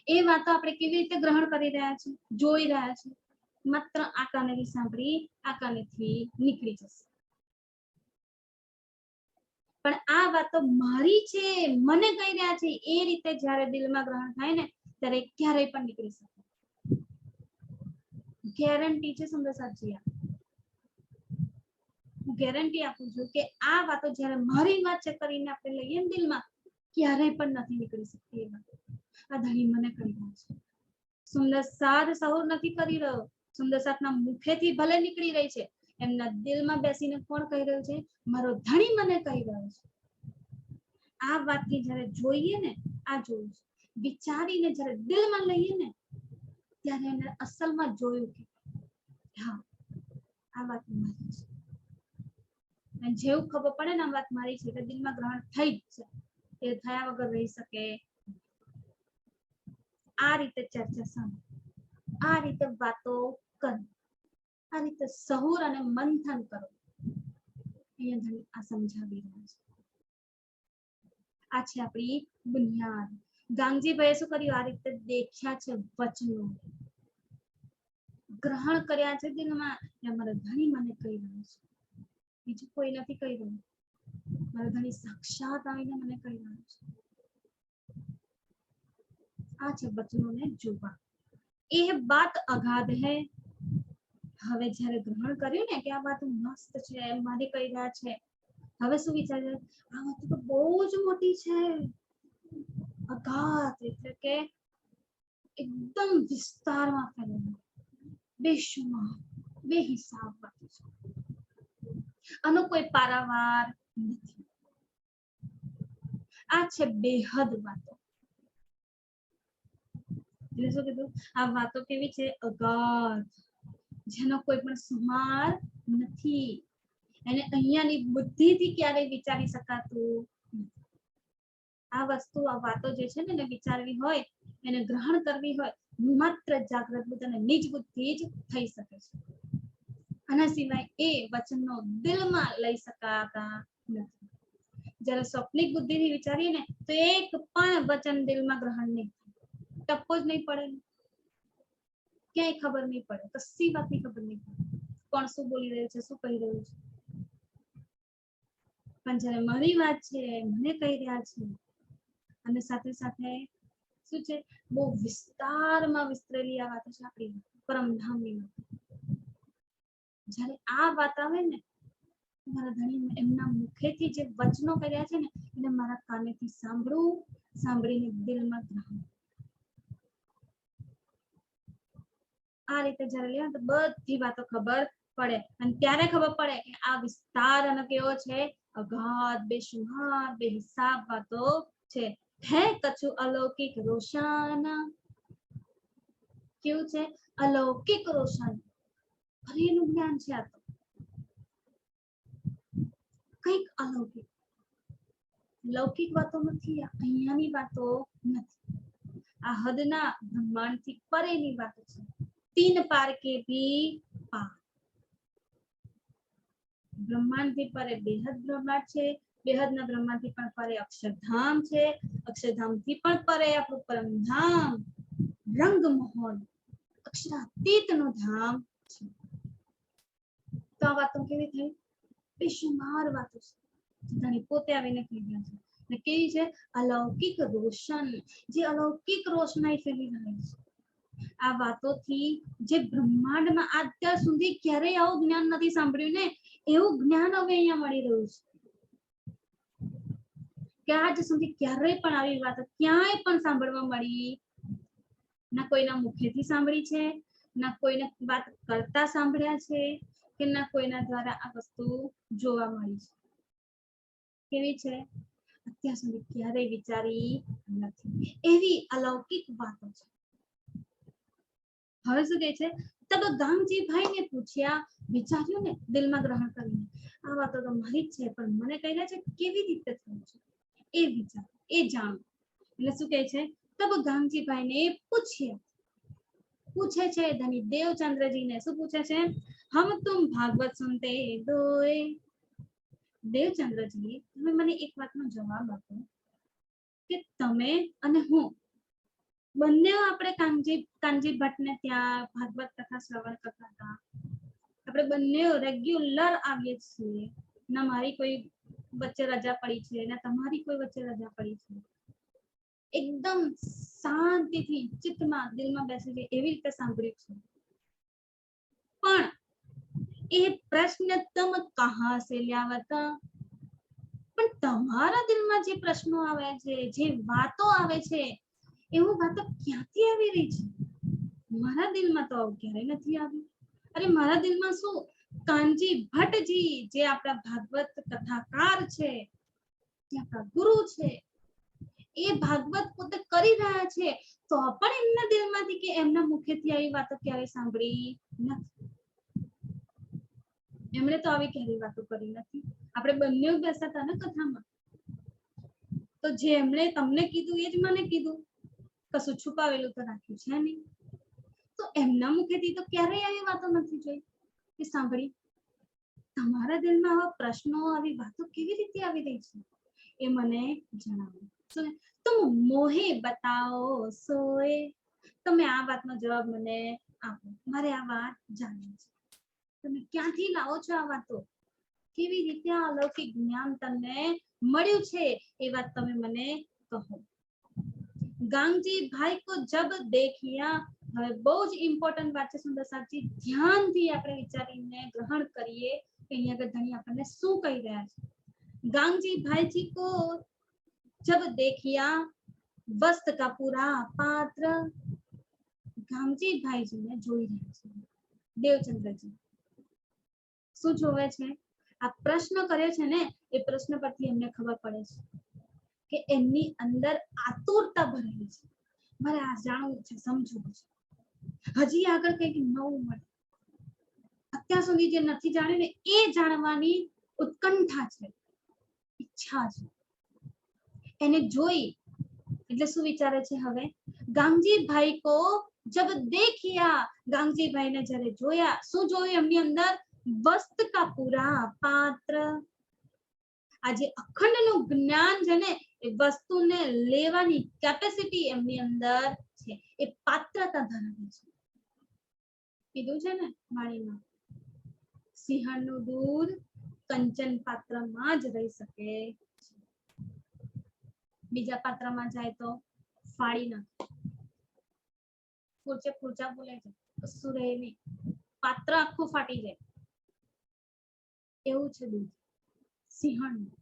એ વાતો આપણે કેવી રીતે ગ્રહણ કરી રહ્યા છે, જોઈ રહ્યા છે. માત્ર આ કાનેથી સાંભળી, આ કાનેથી નીકળી જશે. પણ આ વાતો મારી છે, મને કહી રહ્યા છે, એ રીતે જ્યારે દિલમાં ગ્રહણ થાય ને, ત્યારે ક્યારેય પણ નીકળી શકે. ગેરંટી છે સુંદર સાચી. હું ગેરંટી આપું છું કે આ વાતો જ્યારે મારી વાત છે કરીને આપણે લઈએ ને દિલમાં, ક્યારેય પણ નથી નીકળી શકતી. એ વાતો આ ધણી મને કરી રહ્યા છે. સુંદર સાથ સહુર નથી કરી રહ્યો. સુંદર સાથના મુખેથી ભલે નીકળી રહી છે, એમના દિલમાં બેસીને કોણ કહી રહ્યું છે? મારો ધણી મને કહી રહ્યો છે. આ વાતની જ્યારે જોઈએ ને, આ જોયું છે, વિચારીને જ્યારે દિલમાં લઈએ ને, ત્યારે એને અસલમાં જોયું કે હા, આ વાત મારી છે. અને જેવું ખબર પડે ને આ વાત મારી છે, એટલે દિલમાં ગ્રહણ થઈ જ છે. એ થયા વગર રહી શકે. આ રીતે ચર્ચા સાંભળો, આ રીતે વાતો કરો, આ રીતે સહુર અને મંથન કરો. અહીંયા આ સમજાવી રહ્યા છે. આ છે આપણી બુનિયાદ. ગાંગજીભાઈએ શું કર્યું? આ રીતે દેખ્યા છે વચનો, ગ્રહણ કર્યા છે દિલમાં. મારા ધણી મને કહી રહ્યું છે, બીજું કોઈ નથી કહી રહ્યું. મારા ધણી સાક્ષાત આવીને મને કહી રહ્યું છે. આ છે વચનોને જોવા. એ બાત અગાધ હૈ. હવે જ્યારે ગ્રહણ કર્યું ને કે આ વાત મસ્ત છે, મારી કહી રહ્યા છે, હવે શું વિચારે? આ વાત તો બહુ જ મોટી છે. અગાધ એટલે કે એકદમ વિસ્તારમાં ફેલેલું, બેશુમાર, બેહિસાબ વાતો છે. આનો કોઈ પારાવાર નથી. આ છે બેહદ વાતો. એટલે શું કીધું? આ વાતો કેવી છે? અગાધ, જેનો કોઈ પણ સુમાર નથી. એને અહીંયાની બુદ્ધિથી ક્યારેય વિચારી શકાતું. આ વસ્તુ, આ વાતો જે છે ને, એને વિચારવી હોય, એને ગ્રહણ કરવી હોય, માત્ર જાગૃત બુદ્ધિ અને નિજ બુદ્ધિ જ થઈ શકે છે. આના સિવાય એ વચનો દિલમાં લઈ શકાતા નથી. જ્યારે સ્વપ્નિક બુદ્ધિથી વિચારીએ ને, તો એક પણ વચન દિલમાં ગ્રહણ નહીં થાય, ટપ્પો જ નહીં પડે. ક્યાંય ખબર નહીં પડે, કશી વાતની ખબર નહીં પડે, કોણ શું બોલી રહ્યું છે, શું કહી રહ્યું છે. પણ જ્યારે મારી વાત છે, મને કહી રહ્યા છે, અને સાથે સાથે શું છે, બહુ વિસ્તારમાં વિસ્તરેલી આ વાતો છે આપણી પરમધામની વાત. જ્યારે આ વાત આવે ને, મારા ધણી એમના મુખેથી જે વચનો કર્યા છે ને, એને મારા કાનેથી સાંભળવું, સાંભળીને દિલમાં ગ્રહણ. આ રીતે જ્યારે લે તો બધી વાતો ખબર પડે, અને ત્યારે ખબર પડે કે આ વિસ્તાર અને કેવો છે, અગાધ, બેશુમાર, બેહિસાબ વાતો છે. હે કછું અલૌકિક રોશન, કેવું છે, અલૌકિક રોશન. અરે એનું જ્ઞાન છે આ તો કઈક અલૌકિક, લૌકિક વાતો નથી, અહીંયાની વાતો નથી, આ હદના બ્રહ્માંડથી પરેની વાતો છે. તીન પાર કે ભી પાર, બ્રહ્માંડથી પરે બેહદ બ્રહ્માંડ છે, બેહદના બ્રહ્માંડથી પણ પરે અક્ષરધામ છે, અક્ષરધામથી પણ પરે આપણું પરમધામ રંગમોહન અક્ષરાતીતનું ધામ છે. તો આ વાતો કેવી થઈ, બેશુમાર વાતો છે, ધણી પોતે આવીને કહી રહ્યા છે. ને કેવી છે, અલૌકિક રોશન, જે અલૌકિક રોશનાઈ ફેલી રહી છે. આ વાતોથી જે બ્રહ્માંડમાં અત્યાર સુધી ક્યારેય આવું જ્ઞાન નથી સાંભળ્યું ને, એવું જ્ઞાન હવે અહીંયા મળી રહ્યું છે કે આજ સુધી ક્યારેય પણ આવી વાતો ક્યાંય પણ સાંભળવા મળી, ના કોઈના મુખેથી સાંભળી છે, ના કોઈને વાત કરતા સાંભળ્યા છે, કે ના કોઈના દ્વારા આ વસ્તુ જોવા મળી છે. કેવી છે, અત્યાર સુધી ક્યારેય વિચારી નથી એવી અલૌકિક વાતો છે. હવે શું કહે છે, તબ ગામજીભાઈને પૂછ્યા, વિચાર્યું ને દિલમાં ગ્રહણ કરીને, આ વાતો તો મારી જ છે, પણ મને કહી રહ્યા છે કેવી રીતે થયું છે એ વિચાર, એ જાણો. એટલે શું કહે છે, તબ ગામજીભાઈને પૂછ્યા, પૂછે છે ધની દેવચંદ્રજીને, શું પૂછે છે, હમ તુમ ભાગવત સુનતે દોએ. દેવચંદ્રજી, તમે મને એક વાતનો જવાબ આપો કે તમે અને હું બંને આપણે કાનજી ભટ્ટને ત્યાં ભાગવત કથા શ્રવણ કરતા હતા, આપણે બંને રેગ્યુલર આવીએ છીએ, ના મારી કોઈ વચ્ચે રજા પડી છે, ના તમારી કોઈ વચ્ચે રજા પડી છે, એકદમ શાંતિથી ચિત્તમાં દિલમાં બેસી જાય એવી રીતે સાંભળ્યું છે. પણ એ પ્રશ્ન તમ કહા સે લ્યાવતા, પણ તમારા દિલમાં જે પ્રશ્નો આવે છે, જે વાતો આવે છે, એવું વાતો ક્યાંથી આવી રહી છે, મારા દિલમાં તો ક્યારેય નથી આવી. અરે મારા દિલમાં શું, કાનજી ભટ્ટજી જે આપણા ભાગવત કથાકાર છે, જે આપણા ગુરુ છે, એ ભાગવત પોતે કરી રહ્યા છે, તો પણ એમના દિલમાંથી કે એમના મુખેથી આવી વાતો ક્યારેય સાંભળી નથી. એમણે તો આવી ક્યારેય વાતો કરી નથી. આપણે બંને બેસતા હતા ને કથામાં, તો જે એમણે તમને કીધું એ જ મને કીધું, કશું છુપાવેલું તો રાખ્યું છે નહીં. તો એમના મુખેથી તો ક્યારેય આવી વાતો નથી જોઈ કે સાંભળી. તમારા દિલમાં આવા પ્રશ્નો, આવી વાતો કેવી રીતે આવી રહી છે એ મને જણાવો. તુમ મોહે બતાઓ સોએ, તમે આ વાતનો જવાબ મને આપો, મારે આ વાત જાણવી છે. તમે ક્યાંથી લાવો છો આ વાતો, કેવી રીતે આ અલૌકિક જ્ઞાન તમને મળ્યું છે એ વાત તમે મને કહો. ગાંગજી ભાઈ કો જબ દેખિયા, હવે બહુ જ ઇમ્પોર્ટન્ટ વાત છે સુંદર સાહેબજી, ધ્યાનથી આપણે વિચારીને ગ્રહણ કરીએ કે અહીંયા આગળ ધણી આપણને શું કહી રહ્યા છે. गांगजी भाई जी को जब देखिया वस्त का पूरा पात्र, गांगजी भाई जी ने જોઈ રહ્યા છે દેવચંદ્રજી શું જોવે છે, આ પ્રશ્ન કર્યો છે ને, એ પ્રશ્ન પરથી એમને ખબર પડે છે કે એમની અંદર આતુરતા ભરેલી છે, મારે આ જાણવું છે, સમજવું છે, હજી આગળ કંઈક નવું મળે, અત્યાર સુધી જે નથી જાણ્યું ને એ જાણવાની ઉત્કંઠા છે, ઈચ્છા છે. એને જોઈ એટલે શું વિચારે છે, હવે ગાંગજી ભાઈ કો જબ દેખિયા, ગાંગજી ભાઈને જ્યારે જોયા, શું જોયું એમની અંદર, વસ્ત કા પૂરા પાત્ર, આજે અખંડનું જ્ઞાન છે ને, એ વસ્તુને લેવાની કેપેસિટી એમની અંદર છે, એ પાત્રતા ધરાવે છે. કીધું છે ને વાણીમાં, સિંહણનું દૂધ કંચન પાત્રમાં જ રહી શકે, બીજા પાત્રમાં જાય તો ફાડી નાખે, પૂરચા બોલે છે, કશું રહે નહીં, પાત્ર આખું ફાટી જાય. એવું છે દૂધ સિંહણનું.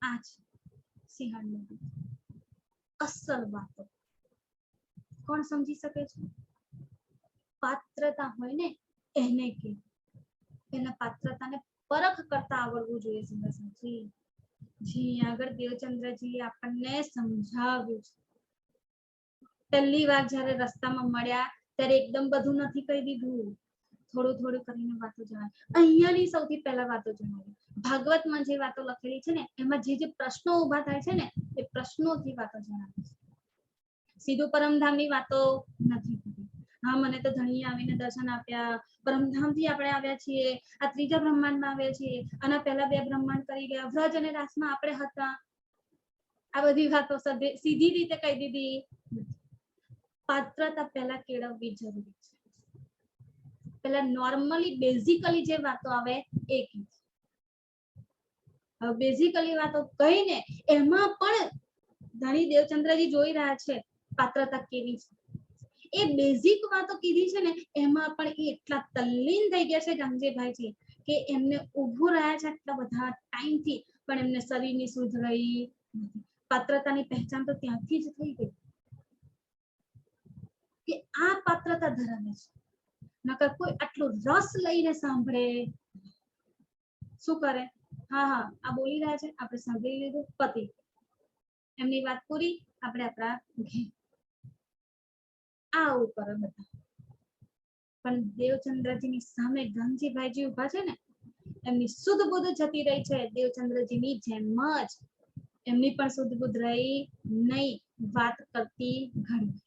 આ છે સિંહણનું દૂધ. અસલ વાતો કોણ સમજી શકે છે? પાત્રતા હોય ને એને કે એના પાત્રતાને પરખ કરતા આવડવું જોઈએ. સુંદરસાજી જી આગળ દેવચંદ્રજી આપણને સમજાવ્યું છે. પહેલી વાર જ્યારે રસ્તામાં મળ્યા ત્યારે એકદમ બધું નથી કહી દીધું, થોડું થોડું કરીને વાતો જણાવી. અહીંયાની સૌથી પહેલા વાતો જણાવી. ભાગવતમાં જે વાતો લખેલી છે ને એમાં જે પ્રશ્નો ઉભા થાય છે ને એ પ્રશ્નોથી વાતો જણાવી છે. સીધું પરમધામની વાતો નથી થતી. હા, મને તો ધણીએ આવીને દર્શન આપ્યા, પરમધામથી આપણે આવ્યા છીએ, આ ત્રીજા બ્રહ્માંડમાં આવ્યા છીએ, આના પહેલા 2 બ્રહ્માંડ કરી ગયા, વ્રજ અને રાસમાં આપણે હતા. આ બધી વાતો સીધી રીતે કહી દીધી. પાત્રતા પહેલા કેળવવી જરૂરી છે. પહેલા નોર્મલી બેઝિકલી જે વાતો આવે એ કીધી. હવે બેઝિકલી વાતો કહીને એમાં પણ ધણી દેવચંદ્રજી જોઈ રહ્યા છે પાત્રતા કેવી છે. એ બેઝિક વાતો કીધી છે ને એમાં પણ એ એટલા તલ્લીન થઈ ગયા છે ગંગજીભાઈજી કે એમને ઊભું રહ્યા છે આટલા બધા ટાઈમથી પણ એમને શરીરની સૂઝ રહી નથી. પાત્રતાની પહેચાન તો ત્યાંથી જ થઈ ગઈ કે આ પાત્રતા ધરાવે છે. નકર કોઈ આટલું રસ લઈને સાંભળે, શું કરે? હા હા આ બોલી રહ્યા છે, આપણે સાંભળી લીધું, પતિ એમની વાત પૂરી, આપણે આપણા ઘેર. આવું કરે બધા. પણ દેવચંદ્રજીની સામે ગંગજીભાઈજી ઉભા છે ને એમની શુદ્ધ બુદ્ધ જતી રહી છે. દેવચંદ્રજીની જેમ જ એમની પણ શુદ્ધ બુદ્ધ રહી નહીં, વાત કરતી ઘણી.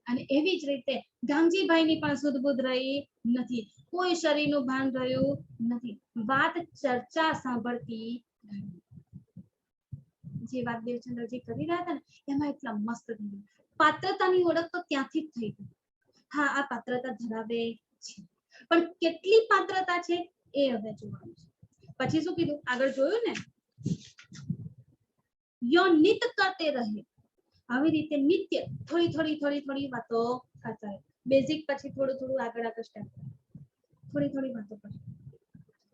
અને એવી જ રીતે ગાંગજીભાઈની પણ શુદ્ધ બુદ્ધ રહી નથી, કોઈ શરીરનું ભાન રહ્યું નથી, વાત ચર્ચા સાંભળતી ઘણી. જે વાત દેવચંદ્રજી કરી રહ્યા હતા ને એમાં એટલા મસ્ત થઈ. પાત્રતાની ઓળખ તો ત્યાંથી જ થઈ ગઈ. હા, આ પાત્રતા ધરાવે છે, પણ કેટલી પાત્રતા છે એ હવે જોવાનું છે. પછી શું કીધું આગળ જોયું ને, યો નિત કરતે રહે. આવી રીતે નિત્ય થોડી વાતો કરતા રહે. બેઝિક પછી થોડું આગળ સ્ટેપ, થોડી વાતો કરે.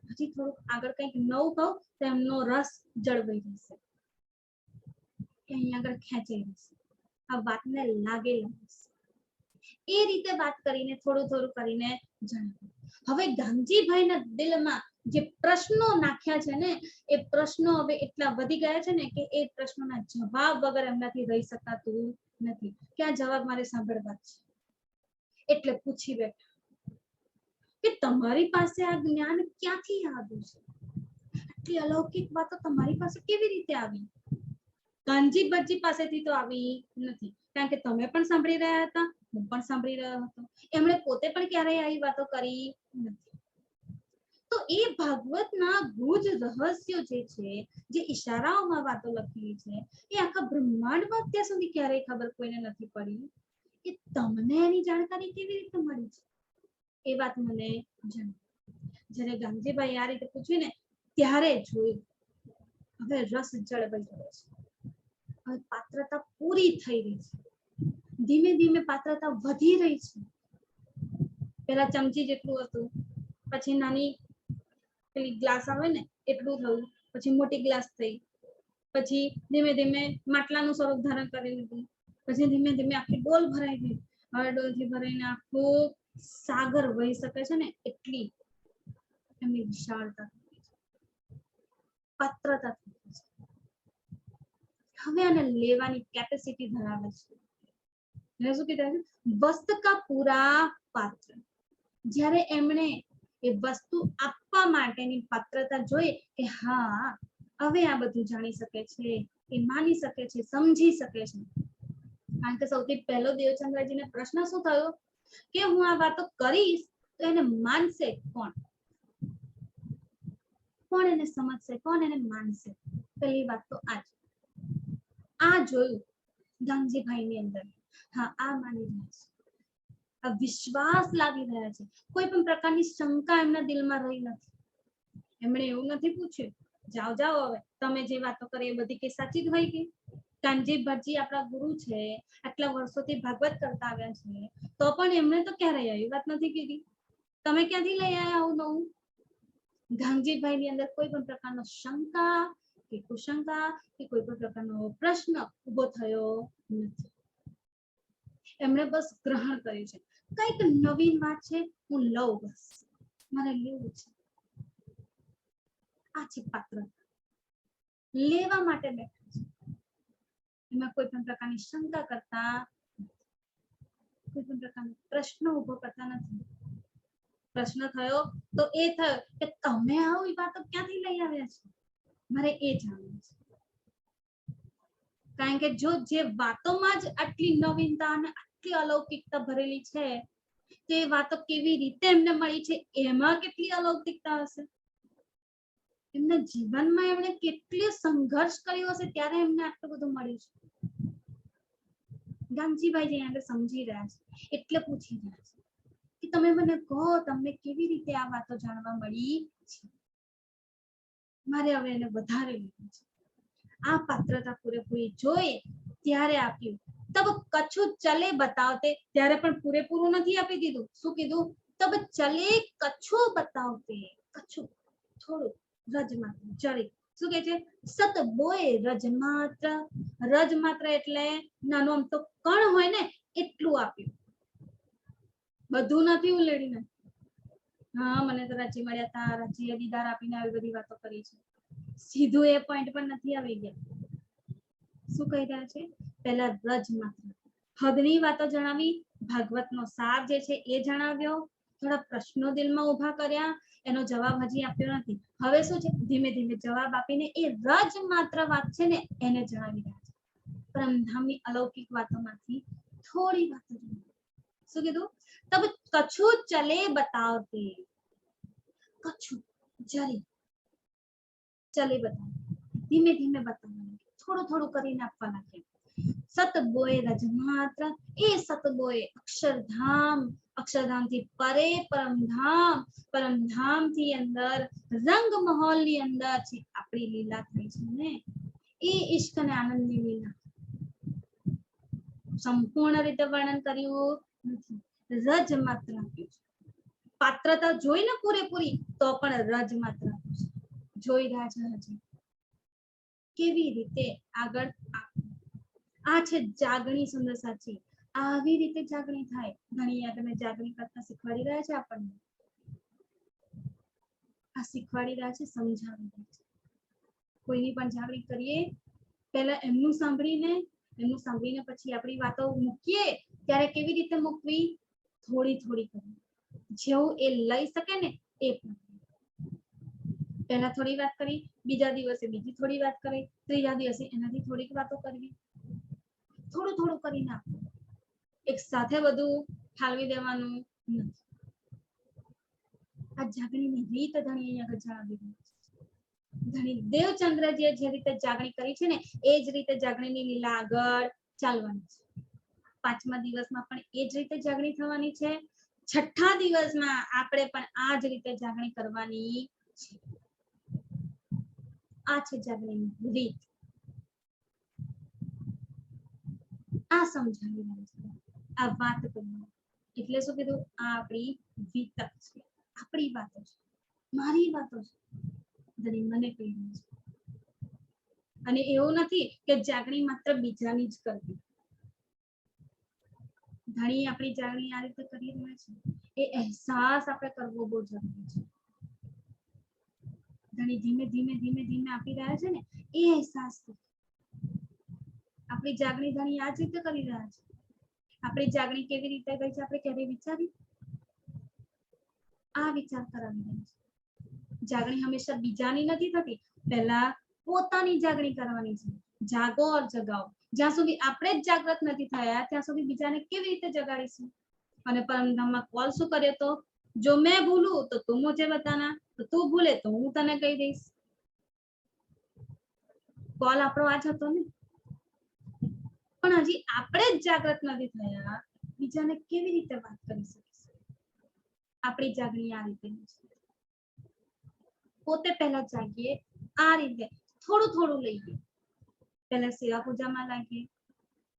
પછી થોડું આગળ કંઈક નવું કહું તો એમનો રસ જળવાઈ જશે, અહીંયા આગળ ખેંચાઈ જશે, આ વાતને લાગે લાગશે. એ રીતે વાત કરીને થોડું કરીને જણાવ્યું. હવે ગાંગજીભાઈના દિલમાં જે પ્રશ્નો નાખ્યા છે ને એ પ્રશ્નો હવે એટલા વધી ગયા છે ને કે એ પ્રશ્નોના જવાબ વગર એમનાથી રહી શકાતું નથી કે આ જવાબ મારે સાંભળવા છે. એટલે પૂછી બેઠા કે તમારી પાસે આ જ્ઞાન ક્યાંથી આવ્યું છે? આટલી અલૌકિક વાતો તમારી પાસે કેવી રીતે આવી? કાનજીભાઈ પાસેથી તો આવી નથી, કારણ કે તમે પણ સાંભળી રહ્યા હતા, હું પણ સાંભળી રહ્યો હતો. એમણે પોતે પણ ક્યારેય આવી વાતો કરી નથી. તો એ ભાગવતના ગુજ રહસ્યો જે છે, જે ઈશારાઓમાં વાતો લખેલી છે, એ આખા બ્રહ્માંડમાં અત્યાર સુધી ક્યારેય ખબર કોઈને નથી પડી. કે તમને એની જાણકારી કેવી રીતે મળી છે એ વાત મને જણાવો. જ્યારે ગાંગજીભાઈ આ રીતે પૂછ્યું ને ત્યારે જોયું હવે રસ જળવાઈ ગયો છે. હવે પાત્રતા પૂરી થઈ રહી છે, ધીમે ધીમે પાત્રતા વધી રહી છે. પેલા ચમચી જેટલું હતું, પછી નાની પેલી ગ્લાસ આવે ને એટલું થયું, પછી મોટી ગ્લાસ થઈ, પછી ધીમે ધીમે માટલાનું સ્વરૂપ ધારણ કરી લીધું, પછી ધીમે ધીમે આખી ડોલ ભરાઈ ગઈ. હવે ડોલથી ભરાઈને આખું સાગર વહી શકે છે ને એટલી એમની વિશાળતા પાત્રતા થઈ છે. હવે આને લેવાની કેપેસિટી ધરાવે છે. શું કીધું? વસ્ત કા પૂરા પાત્ર. જ્યારે એમણે એ વસ્તુ આપવા માટેની પાત્રતા જોઈ કે હા હવે આ બધું જાણી શકે છે, એ માની શકે છે, સમજી શકે છે. કારણ કે સૌથી પહેલો દેવચંદ્રજીને પ્રશ્ન શું થયો કે હું આ વાતો કરીશ તો એને માનશે કોણ? કોણ એને સમજશે, કોણ એને માનશે? પહેલી વાત તો આ જોયું ગાંગજીભાઈની અંદર. હા, આ માની રહ્યા છે. વિશ્વાસ લાવી રહ્યા છે, કોઈ પણ પ્રકારની શંકા એમના દિલમાં રહી નથી. એમણે એવું નથી પૂછ્યું જાઓ જાઓ હવે તમે જે વાતો કરી એ બધી કે સાચી જ હોય કે? કાનજી ભટજી આપણા ગુરુ છે, આટલા વર્ષોથી ભાગવત કરતા આવ્યા છે, તો પણ એમણે તો ક્યારેય એવી વાત નથી કીધી. તમે ક્યાંથી લઈ આવ્યા આવું નવું? ગાંગજીભાઈ ની અંદર કોઈ પણ પ્રકારનો શંકા કે કુશંકા કે કોઈ પણ પ્રકારનો પ્રશ્ન ઉભો થયો નથી. એમણે બસ ગ્રહણ કર્યું છે, કઈક નવીન વાત છે હું લઉં, બસ મારે લેવું છે. આ છે પાત્ર, લેવા માટે બેઠા છે. એમાં કોઈ પણ પ્રકારની શંકા કરતા, કોઈ પણ પ્રકારનો પ્રશ્ન ઉભો કરતા નથી. પ્રશ્ન થયો તો એ થયો કે તમે આવી વાતો ક્યાંથી લઈ આવ્યા છો, મારે એ જાણવું છે. કારણ કે જો જે વાતોમાં જ આટલી નવીનતા અને આટલી અલૌકિકતા ભરેલી છે, તો એ વાતો કેવી રીતે એમને મળી છે, એમાં કેટલી અલૌકિકતા હશે. એમના જીવનમાં એમણે કેટલી સંઘર્ષ કર્યો હશે ત્યારે એમને આટલું બધું મળ્યું છે. ગાંગજીભાઈ જે આગળ સમજી રહ્યા છે એટલે પૂછી રહ્યા છે કે તમે મને કહો તમને કેવી રીતે આ વાતો જાણવા મળી છે. મારે હવે એને વધારે લીધું છે. આ પાત્રતા પૂરેપૂરી જોઈ ત્યારે આપ્યું. તબ કછું ચલે બતાવતે, ત્યારે પણ પૂરેપૂરું નથી આપી દીધું. શું કીધું? તબ ચલે કછું બતાવતે, કછું થોડું રજમાત્ર જરી. શું કે છે? સત બોય રજમાત્ર. રજમાત્ર એટલે નાનો આમ તો કણ હોય ને એટલું આપ્યું, બધું નથી ઉલેડીને. હા મને તો રાજી મળ્યા હતા, રાજીએ દીદાર આપીને આવી બધી વાતો કરી છે. સીધું એ પોઈન્ટ પર નથી આવી ગયા. શું કહી રહ્યા છે? પહેલા રજમાત્ર હદની વાતો જણાવી, ભાગવતનો સાર જે છે એ જણાવ્યો, થોડા પ્રશ્નો દિલમાં ઉભા કર્યા, એનો જવાબ હજી આપ્યો નથી. હવે શું છે? ધીમે ધીમે જવાબ આપીને એ રજ માત્ર વાત છે ને એને જણાવી રહ્યા છે. પરમધામની અલૌકિક વાતોમાંથી થોડી વાતો જણાવી. શું કીધું? તબ કછું ચલે બતાવતે, કછું જરી ચલે બતાવ, ધીમે ધીમે બતાવવા, થોડું થોડું કરીને આપવા લાગ્યા. સતબોય રજમાત્ર, એ સતબોય અક્ષરધામ, અક્ષરધામ થી પરે પરમધામ, પરમધામ થી અંદર રંગ મહોલ ની અંદર છે આપણી લીલા થઈ છે ને એ ઈશ્ક અને આનંદની લીલા સંપૂર્ણ રીતે વર્ણન કર્યું નથી. રજ માત્ર આપ્યું છે. પાત્રતા જોઈ ને પૂરેપૂરી તો પણ રજ માત્ર આપ્યું છે. જોઈ રહ્યા છે હજી કેવી રીતે આગળ. આ છે જાગણી સુંદર સાચી. આવી રીતે જાગણી થાય. ઘણી આગળ જાગણી કરતા શીખવાડી રહ્યા છે આપણને. આ શીખવાડી રહ્યા છે, સમજાવી રહ્યા છે. કોઈની પણ જાગણી કરીએ પહેલા એમનું સાંભળીને પછી આપણી વાતો મૂકીએ ત્યારે કેવી રીતે મૂકવી? થોડી થોડી કરી, જેવું એ લઈ શકે ને એ પણ. પહેલા થોડી વાત કરી, બીજા દિવસે બીજી થોડી વાત કરી, ત્રીજા દિવસે એનાથી થોડીક વાતો કરવી. થોડું થોડું કરીને આપવું. એક સાથે બધું ઠાલવી દેવાનું નથી. આ જાગણીની રીત ધણી અહીંયા જણાવી છે. ધણી દેવચંદ્રજીએ જે રીતે જાગણી કરી છે ને એ જ રીતે જાગણીની લીલા આગળ ચાલવાની છે. 5મા દિવસમાં પણ એ જ રીતે જાગણી થવાની છે. 6ઠા દિવસમાં આપણે પણ આ જ રીતે જાગણી કરવાની છે. આ છે જાગણીની રીત. આ સમજાવી રહ્યા છે, આ વાત કરી. એટલે શું કીધું? આ આપણી વિતક છે, આપણી વાતો છે, મારી વાતો છે. ધણી મને કહી રહી છે. અને એવું નથી કે જાગણી માત્ર બીજાની જ કરવી. ધણી આપણી જાગણી આ રીતે કરી રહ્યા છે એ અહેસાસ આપણે કરવો બહુ જરૂરી છે. ધણી ધીમે ધીમે ધીમે ધીમે આપી રહ્યા છે ને એ અહેસાસ આપણી જાગણી ધણી આ જ રીતે કરી રહ્યા છે. આપણી જાગણી કેવી રીતે ગઈ છે આપણે ક્યારે વિચારી? આ વિચાર કરાવી રહ્યા છે. જાગણી હંમેશા બીજાની નથી થતી, પહેલા પોતાની જાગણી કરવાની છે. જાગો ઓર જગાઓ. જ્યાં સુધી આપણે જ જાગૃત નથી થયા ત્યાં સુધી બીજાને કેવી રીતે જગાડીશું? અને પરમધામમાં કોલ શું કર્યો? તો જો મેં ભૂલું તો તું મુझे बताना, તો તું ભૂલે તો હું તને કહી દઈશ. કોલ આપણો આ જ હતો ને. પણ હજી આપણે જ જાગૃત નથી થયા બીજાને કેવી રીતે વાત કરી શકીશું? આપણી જાગણી આ રીતે છે. પોતે પહેલા જાગીએ, આ રીતે થોડું થોડું લઈએ. પહેલા સેવા પૂજામાં લાગીએ,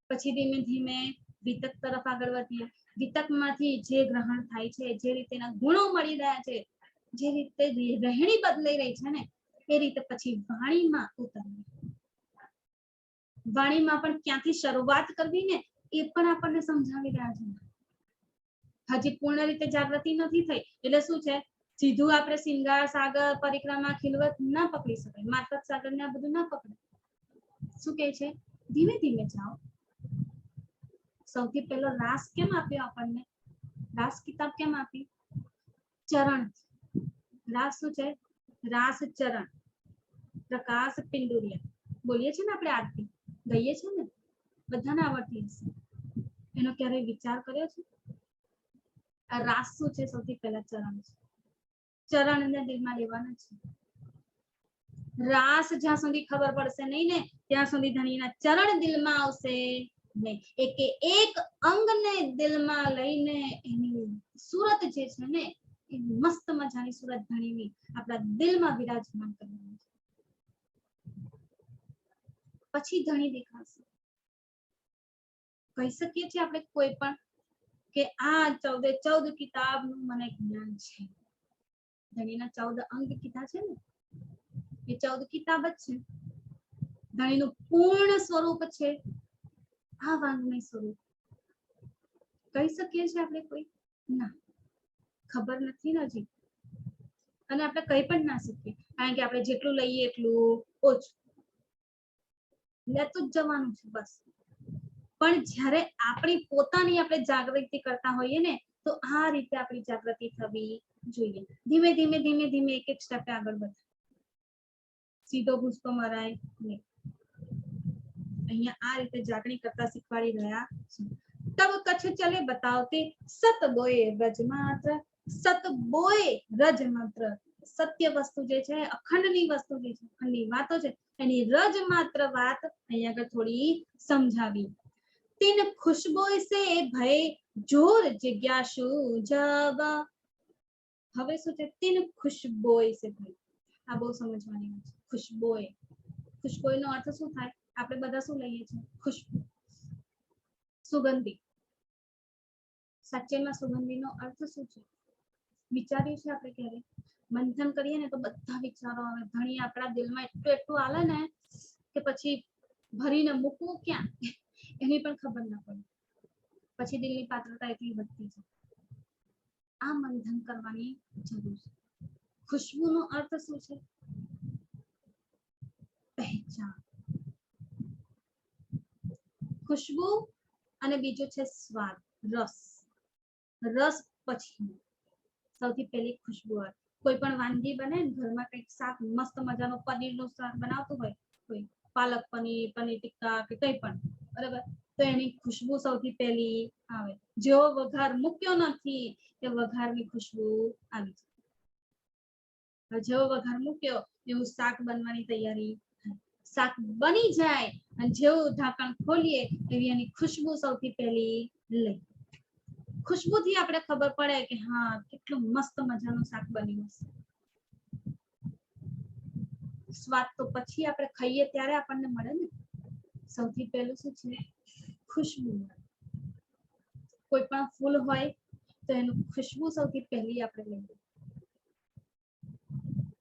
પછી ધીમે ધીમે વિતક તરફ આગળ વધીએ. વિતકમાંથી જે ગ્રહણ થાય છે, જે રીતેના ગુણો મળી રહ્યા છે, જે રીતે રહેણી બદલાઈ રહી છે ને, એ રીતે પછી વાણીમાં ઉતરવું. વાણીમાં પણ ક્યાંથી શરૂઆત કરવી ને એ પણ આપણને સમજાવી રહ્યા છે. હજી પૂર્ણ રીતે જાગૃતિ નથી થઈ એટલે શું છે, સીધું આપણે સિંગાર સાગર પરિક્રમા ખીલવત ના પકડી શકાય, માતક સાગર ને આ બધું ના પકડે. શું કહે છે, ધીમે ધીમે જાઓ. સૌથી પહેલો રાસ કેમ આપ્યો આપણને? રાસ કિતાબ કેમ આપી? ચરણ. રાસ શું છે? રાસ ચરણ. પ્રકાશ પિંડુરિયા બોલીએ છીએ ને આપણે, આરતી ગઈએ છીએ ને, બધાને આવડતી હશે. એનો ક્યારેય વિચાર કર્યો છે? આ રાસ શું છે? સૌથી પહેલા ચરણ છે. ચરણને દિલમાં લેવાના છે. રાસ જ્યાં સુધી ખબર પડશે નહીં ને ત્યાં સુધી ધણીના ચરણ દિલમાં આવશે નહીં. એકે એક અંગને દિલમાં લઈને એની સુરત જે છે ને એ મસ્ત મજાની સુરત ધણીની આપણા દિલમાં વિરાજમાન કરવાની છે. પછી ધણી દેખાશે. કહી શકીએ છીએ આપણે કોઈ પણ કે આ 14 કિતાબનું મને જ્ઞાન છે. ધણીના 14 અંગ કીધા છે ને, એ 14 કિતાબ જ છે. ધણીનું પૂર્ણ સ્વરૂપ છે આ વાંગમય સ્વરૂપ. કહી શકીએ છીએ આપણે કોઈ? ના, ખબર નથી ને હજી. અને આપણે કહી પણ ના શકીએ, કારણ કે આપણે જેટલું લઈએ એટલું ઓછું. લેતું જ જવાનું છે બસ. પણ જ્યારે આપણી પોતાની આપણે જાગૃતિ કરતા હોઈએ ને તો આ રીતે આપણી જાગૃતિ થવી જોઈએ. ધીમે ધીમે ધીમે ધીમે એક એક સ્ટેપે આગળ વધે. સીધો ભૂસકો મરાય નહીં. અહીંયા આ રીતે જાગણી કરતા શીખવાડી રહ્યા છે. તબ કચ્છ ચલે બતાવતે સત બોય રજ માત્ર. સત બોય રજ માત્ર. સત્ય વસ્તુ જે છે, અખંડની વસ્તુ જે છે, અખંડની વાતો છે, એની રજ માત્ર વાત અહીંયા આગળ થોડી સમજાવી. તિન ખુશબોય સે ભય જોર જિજ્ઞાસુ જબ. હવે શું છે? તિન ખુશબોય સે ભય. આ બહુ સમજવાની વાત છે. ખુશબોય, ખુશબોયનો અર્થ શું થાય? આપણે બધા શું લઈએ છીએ? ખુશ્બુ, સુગંધી. સાચેમાં સુગંધીનો અર્થ શું છે? વિચાર્યું છે આપણે ક્યારે? મંથન કરીએ ને તો બધા વિચારો આવે. ધણી આપણા દિલમાં એટલું એટલું આલે ને કે પછી ભરીને મૂકવું ક્યાં એની પણ ખબર ના પડે. પછી દિલની પાત્રતા એટલી વધતી છે. આ મંથન કરવાની જરૂર છે. ખુશ્બુનો અર્થ શું છે? પહેચાન. ખુશ્બુ અને બીજું છે સ્વાદ, રસ. રસ પછી સૌથી પહેલી ખુશ્બુ આવે. કોઈ પણ વાનગી બને ને ઘરમાં, કંઈક શાક મસ્ત મજાનો પનીરનું શાક બનાવતું હોય, કોઈ પાલક પનીર, પનીર ટિક્કા કે કંઈ પણ, બરાબર, તો એની ખુશ્બુ સૌથી પહેલી આવે. જેવો વઘાર મૂક્યો નથી તે વઘારની ખુશ્બુ આવી જાય. જેવો વઘાર મૂક્યો એવું શાક બનવાની તૈયારી થાય. શાક બની જાય અને જેવું ઢાંકણ ખોલીએ એવી એની ખુશ્બુ સૌથી પહેલી લઈ. ખુશ્બુથી આપણે ખબર પડે કે હા કેટલું મસ્ત મજાનું શાક બન્યું હશે. સ્વાદ તો પછી આપણે ખાઈએ ત્યારે આપણને મળે ને. સૌથી પહેલું શું છે? ખુશ્બુ. કોઈ પણ ફૂલ હોય તો એનું ખુશ્બુ સૌથી પહેલી આપણે લઈએ.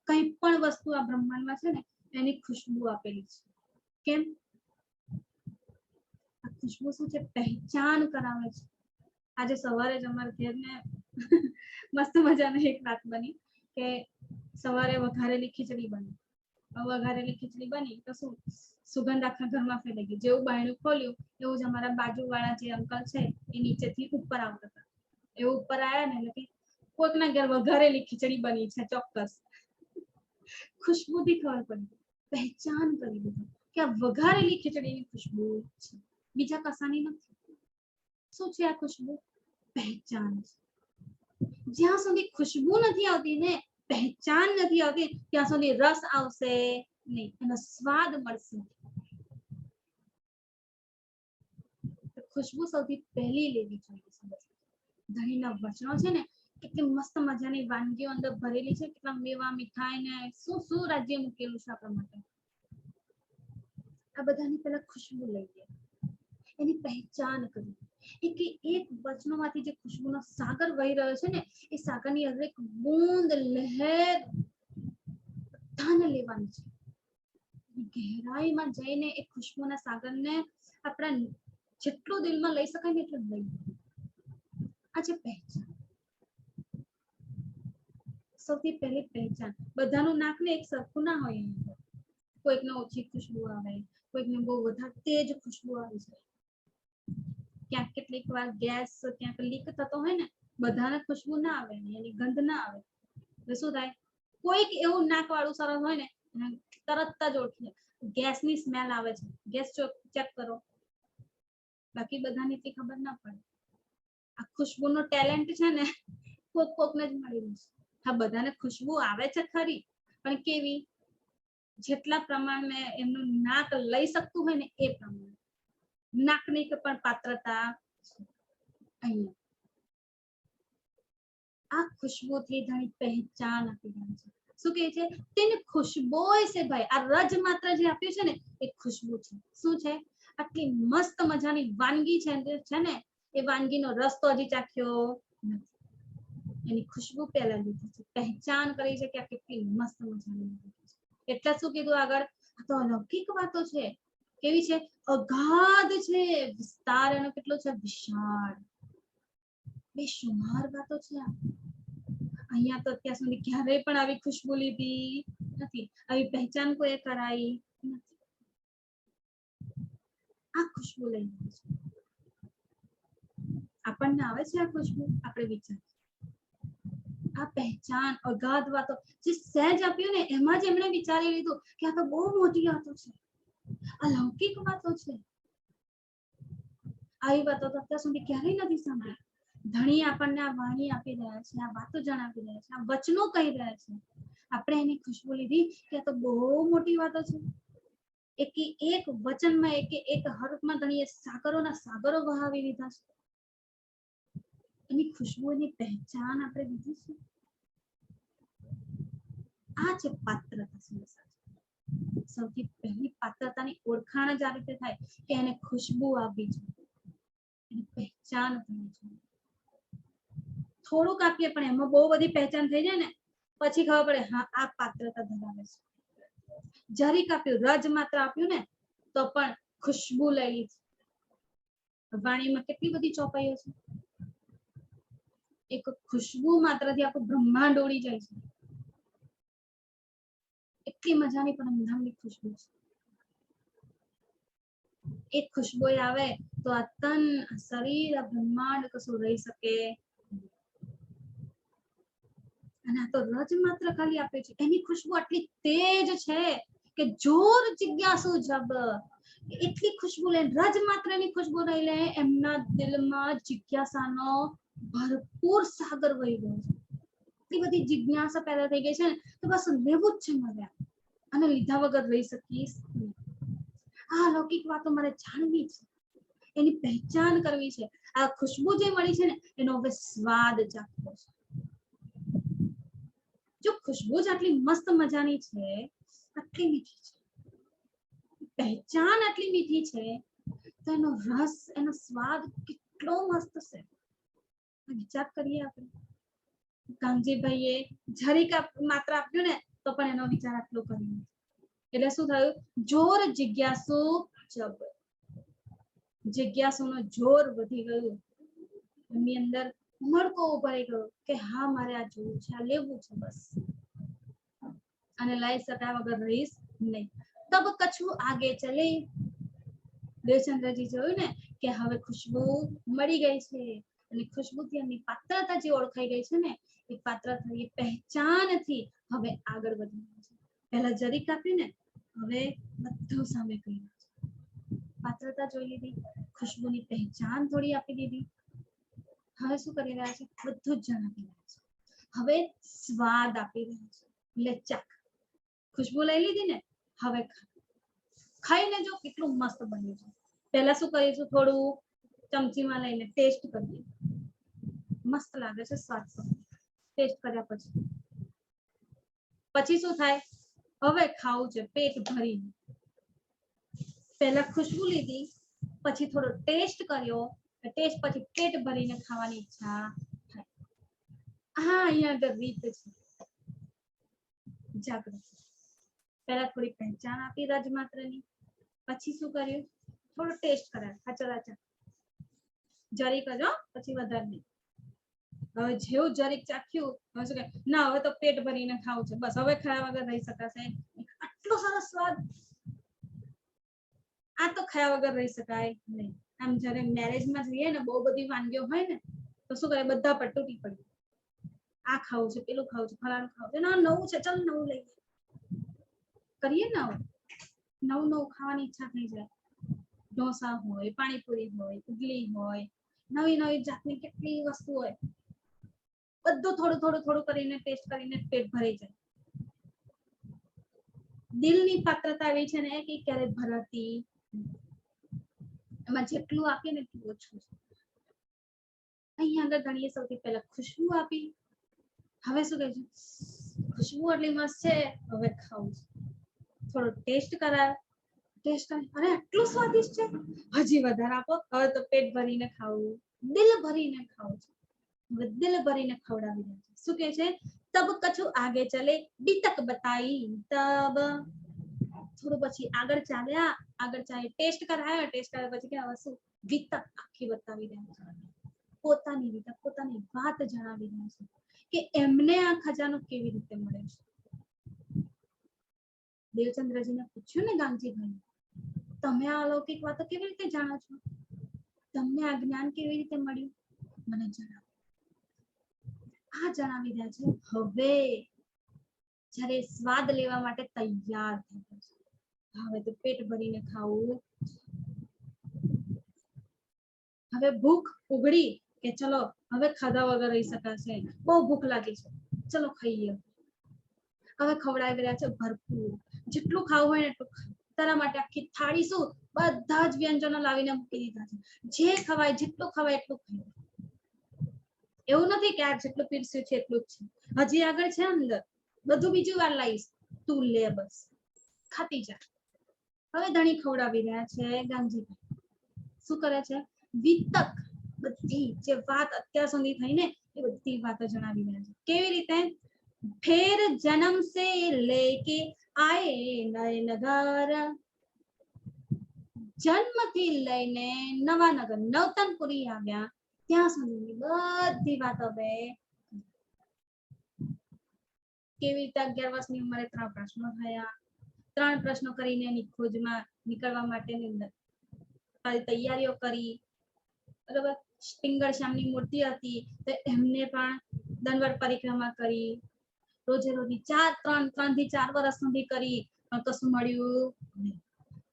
કંઈ પણ વસ્તુ આ બ્રહ્માંડમાં છે ને એની ખુશ્બુ આપેલી છે. કેમ? આ ખુશ્બુ શું છે? પહેચાન કરાવે છે. આજે સવારે જ અમારા ઘેર ને મસ્ત મજાની એક વાત બની કે સવારે વઘારેલી ખીચડી બની. વઘારેલી ખીચડી બની તો શું સુગંધ આખા ઘરમાં ફેલાઈ ગઈ. જેવું બાયણું ખોલ્યું એવું જ અમારા બાજુવાળા જે અંકલ છે એ નીચેથી ઉપર આવતા હતા. એવું ઉપર આવ્યા ને એટલે કોઈકના ઘેર વઘારેલી ખીચડી બની છે ચોક્કસ. ખુશ્બુથી ખબર પડી, પહેચાન કરી દીધું કે આ વઘારેલી ખીચડીની ખુશ્બુ છે, બીજા કશાની નથી. શું છે આ ખુશ્બુ? પહેચાન છે. જ્યાં સુધી ખુશ્બુ નથી આવતી ને, પહેચાન નથી આવતી, ત્યાં સુધી રસ આવશે નહીં, એનો સ્વાદ મળશે. ખુશ્બુ સૌથી પહેલી લેવી જોઈએ. ધણીના વચનો છે ને કેટલી મસ્ત મજાની વાનગીઓ અંદર ભરેલી છે, કેટલા મેવા મીઠાઈ ને શું શું રાજ્ય મૂકેલું છે આપણા માટે. આ બધાની પહેલા ખુશ્બુ લઈએ, એની પહેચાન કરવી. એક વચનોમાંથી જે ખુશ્બુનો સાગર વહી રહ્યો છે ને, એ સાગરની હરેક બૂંદ લહેર બધાને લેવાની છે. ગહેરાઈમાં જઈને એ ખુશ્બુના સાગરને આપણા જેટલું દિલમાં લઈ શકાય ને એટલું લઈ. આ છે પહેચાન. સૌથી પહેલી પહેચાન. બધાનું નાક ને એક સરખું ના હોય. કોઈકને ઓછી ખુશ્બુ આવે, કોઈકને બહુ વધારે તેજ ખુશ્બુ આવે છે. ક્યાંક કેટલીક વાર ગેસ ક્યાંક લીક થતો હોય ને, બધાને ખુશ્બુ ના આવે, એની ગંધ ના આવે. એટલે શું થાય, કોઈક એવું નાક વાળું સરસ હોય ને, તરત જ ઓળખી ગેસની સ્મેલ આવે છે, ગેસ ચેક કરો. બાકી બધાને એટલી ખબર ના પડે. આ ખુશ્બુનો ટેલેન્ટ છે ને કોકને જ મળેલું છે. હા, બધાને ખુશ્બુ આવે છે ખરી, પણ કેવી, જેટલા પ્રમાણમાં એમનું નાક લઈ શકતું હોય ને એ પ્રમાણે. નાકની પણ પાત્રતા અહીંયા. આ ખુશ્બુથી ઘણી પહેચાન આપી રહી છે. શું કહે છે, તેની ખુશ્બોય છે ભાઈ. આ રજ માત્ર જે આપ્યું છે ને એ ખુશ્બુ છે. શું છે, આટલી મસ્ત મજાની વાનગી છે ને, એ વાનગીનો રસ તો હજી ચાખ્યો નથી. એની ખુશ્બુ પહેલા લીધી છે, પહેચાન કરી છે કે આ કેટલી મસ્ત મજાની છે. એટલે શું કીધું આગળ, આ તો અલૌકિક વાતો છે. કેવી છે, અગાધ છે, વિસ્તાર એનો કેટલો છે, વિશાળ. બેશુમાર વાતો છે. અહીંયા તો અત્યાર સુધી ક્યારેય પણ આવી ખુશ્બુ લીધી નથી, આવી પહેચાન કોઈ કરાઈ નથી. આ ખુશ્બુ લઈ છે. આપણને આવે છે આ ખુશ્બુ, આપણે વિચાર. આ પહેચાન, અગાધ વાતો, જે સહેજ આપ્યું ને એમાં જ એમણે વિચારી લીધું કે આ તો બહુ મોટી વાતો છે, અલૌકિક વાતો છે. આવી વાતો તો અત્યાર સુધી ક્યારેય નથી સાંભળી. ધણી આપણને આ વાણી આપી રહ્યા છે, આ વાતો જણાવી રહ્યા છે, આ વચનો કહી રહ્યા છે. આપણે એની ખુશ્બુ લીધી કે આ તો બહુ મોટી વાતો છે. એક વચનમાં એક હરફમાં ધણીએ સાગરોના સાગરો વહાવી લીધા છે. એની ખુશ્બુ, એની પહેચાન આપણે લીધી છે. આ છે પાત્રતા સંદેશા. સૌથી પહેલી પાત્રતાની ઓળખાણ જ આ રીતે થાય કે એને ખુશ્બુ આપી છે, એની પહેચાન કરવી છે. થોડુંક આપીએ પણ એમાં બહુ બધી પહેચાન થઈ જાય ને, પછી ખબર પડે હા આ પાત્રતા ધરાવે છે. જરીક આપ્યું, રજ માત્ર આપ્યું ને તો પણ ખુશ્બુ લઈ લીધી. વાણીમાં કેટલી બધી ચોપાઈઓ છે. એક ખુશ્બુ માત્રથી આખું બ્રહ્માંડ ઉડી જાય છે. એટલી મજાની પરમધામની ખુશ્બુ છે. એક ખુશ્બુ આવે તો આ તન, શરીર, આ બ્રહ્માંડ કશું રહી શકે. અને આ તો રજ માત્ર ખાલી આપે છે. એની ખુશ્બુ આટલી તેજ છે કે જોર જિજ્ઞાસુ જબ. એટલી ખુશ્બુ લે, રજ માત્ર ની ખુશ્બુ રહી લે, એમના દિલમાં જિજ્ઞાસાનો ભરપૂર સાગર વહી ગયો છે. એટલી બધી જિજ્ઞાસા પેદા થઈ ગઈ છે ને તો બસ લેવું જ છે મારે, અને લીધા વગર રહી શકીશ. આ અલૌકિક વાતો મારે જાણવી છે, એની પહેચાન કરવી છે. આ ખુશ્બુ જે મળી છે ને એનો હવે સ્વાદ ચાખવો છે. જો ખુશ્બુ જ આટલી મસ્ત મજાની છે, આટલી મીઠી છે, પહેચાન આટલી મીઠી છે, તો એનો રસ, એનો સ્વાદ કેટલો મસ્ત છે. વિચાર કરીએ આપણે. કાનજીભાઈએ જરીક માત્ર આપ્યું ને તો પણ એનો વિચાર આટલો કર્યો. એટલે શું થયું, જોર જિજ્ઞાસુ જબ. જિજ્ઞાસુનો જોર વધી ગયું. એની અંદર ઉમળકો ઉભરાઈ ગયો કે હા મારે આ જોવું છે, આ લેવું છે બસ, અને લઈ શક્યા વગર રહીશ નહીં. તબ કછું આગે ચલે. દેવચંદ્રજી જોયું ને કે હવે ખુશ્બુ મળી ગઈ છે, અને ખુશ્બુથી એમની પાત્રતા જે ઓળખાઈ ગઈ છે ને, એ પાત્રતાની પહેચાનથી હવે આગળ વધી રહ્યા છે. પહેલા જરીક આપ્યું ને, હવે બધું સામે કહી રહ્યા છે. પાત્રતા જોઈ લીધી, ખુશ્બુની પહેચાન થોડી આપી દીધી. હવે શું કરી રહ્યા છે, બધું જ જણાવી રહ્યા છે. હવે સ્વાદ આપી રહ્યા છે. એટલે ચાખ, ખુશ્બુ લઈ લીધી ને, હવે ખાઈને જો કેટલું મસ્ત બન્યું છે. પહેલા શું કરીશું, થોડું ચમચીમાં લઈને ટેસ્ટ કરીએ, મસ્ત લાગે છે સ્વાદ. ટેસ્ટ કર્યા પછી શું થાય? હવે ખાવું છે પેટ ભરીને. પહેલા ખુશ્બુ લીધી, પછી થોડો ટેસ્ટ કર્યો, ટેસ્ટ પછી પેટ ભરીને ખાવાની ઈચ્છા થાય. હા, અહીંયા આગળ રીત છે જાગૃત. પહેલા થોડી પહેચાન આપી રજમાત્રની, પછી શું કર્યું? થોડો ટેસ્ટ કરાય, આચર જરી કરજો, પછી વધારે નહીં. હવે જેવું જરીક ચાખ્યું, હવે શું કે ના, હવે તો પેટ ભરીને ખાવું છે, બસ હવે ખાયા વગર રહી શકાશે. આટલો સરસ સ્વાદ, આ તો ખાયા વગર રહી શકાય નહીં. આમ જ્યારે મેરેજમાં જઈએ ને, બહુ બધી વાનગીઓ હોય ને, તો શું કરે, બધા પર તૂટી પડી. આ ખાવું છે, પેલું ખાવું છે, ફલાણું ખાવું છે, ના નવું છે, ચાલ નવું લઈએ. કરીએ ને નવું ખાવાની ઈચ્છા થઈ જાય. ઢોસા હોય, પાણીપુરી હોય, ઇડલી હોય, નવી નવી જાતની કેટલી વસ્તુ હોય, બધું થોડું થોડું થોડું કરીને ટેસ્ટ કરીને પેટ ભરાઈ જાય. દિલની પાત્રતા એવી છે ને કે ક્યારે ભરાતી, એમાં જેટલું આપીએ ને એટલું ઓછું છે. અહીંયા આગળ ગણીએ, સૌથી પહેલા ખુશ્બુ આપી. હવે શું કહે છે? ખુશ્બુ એટલી મસ્ત છે, હવે ખાવું છે. થોડો ટેસ્ટ કરાય, ટેસ્ટ કરે, અરે આટલું સ્વાદિષ્ટ છે, હજી વધારે આપો. હવે તો પેટ ભરીને ખાવું, દિલ ભરીને ખાવું છે. હવે દિલ ભરીને ખવડાવી દે છે. શું કહે છે? તબ કછું આગે ચલે, બીતક બતાઈ તબ. થોડું પછી આગળ ચાલ્યા, ટેસ્ટ કરાયા, ટેસ્ટ કર્યા પછી કે હવે શું? વિતક આખી બતાવી દે છે. પોતાની વિતક, પોતાની વાત જણાવી દે છે કે એમને આ ખજાનો કેવી રીતે મળે છે. દેવચંદ્રજીને પૂછ્યું ને ગામજીભાઈ, તમે આ અલૌકિક વાતો કેવી રીતે જાણો છો? તમને આ જ્ઞાન કેવી રીતે મળ્યું? મને જણાવો. આ જણાવી દે છે. હવે જ્યારે સ્વાદ લેવા માટે તૈયાર થઈ ગયા છે, હવે તો પેટ ભરીને ખાવું. હવે ભૂખ ઉઘડી કે ચલો હવે ખાધા વગર રહી શકાશે, બહુ ભૂખ લાગી છે, ચલો ખાઈએ. હવે ખવડાવી રહ્યા છે ભરપૂર, જેટલું ખાવું હોય ને એટલું. તારા માટે આખી થાળી શું, બધા જ વ્યંજનો લાવીને મૂકી દીધા છે. જે ખવાય, જેટલું ખવાય એટલું ખાય. એવું નથી કે આ જેટલું પીરસ્યું છે એટલું જ છે, હજી આગળ છે અંદર, બધું બીજું વાર લાવીશ, તું લે બસ ખાતી જા. હવે ધણી ખવડાવી રહ્યા છે ગામજીભાઈ. શું કરે છે? વિતક, બધી જે વાત અત્યાર સુધી થઈ ને એ બધી વાતો જણાવી રહ્યા છે. કેવી રીતે? ફેર જન્મ સે લેકે આયે નયનગર, જન્મથી લઈને નવાનગર નવતનપુરી આવ્યા ત્યાં સુધીની બધી વાતો હવે. કેવી રીતે 11 વર્ષની ઉંમરે 3 પ્રશ્નો થયા, 3 પ્રશ્નો કરીને એની ખોજમાં નીકળવા માટેની તૈયારીઓ કરી. બરોબર, પિંગળ શ્યામની મૂર્તિ હતી તો એમને પણ દંડવત પરિક્રમા કરી. રોજે રોજની 3 થી 4 વર્ષ સુધી કરી, પણ કશું મળ્યું નહીં.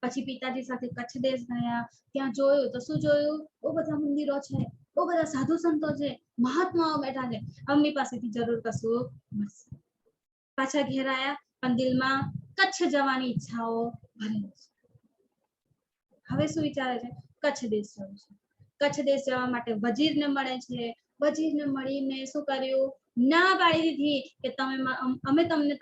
પછી પિતાજી સાથે કચ્છ દેશ ગયા, ત્યાં જોયું તો શું જોયું? બહુ બધા મંદિરો છે, બહુ બધા સાધુ સંતો છે, મહાત્માઓ બેઠા છે, અમની પાસેથી જરૂર કશું મળશે. પાછા ઘેર આયા, પણ દિલમાં કચ્છ જવાની ઈચ્છાઓ ભરેલી છે. હવે શું વિચારે છે? કચ્છ દેશ જવું છે. કચ્છ દેશ જવા માટે વજીરને મળે છે. વજીરને મળીને શું કર્યું? ના પાડી દીધી કે અમે તમને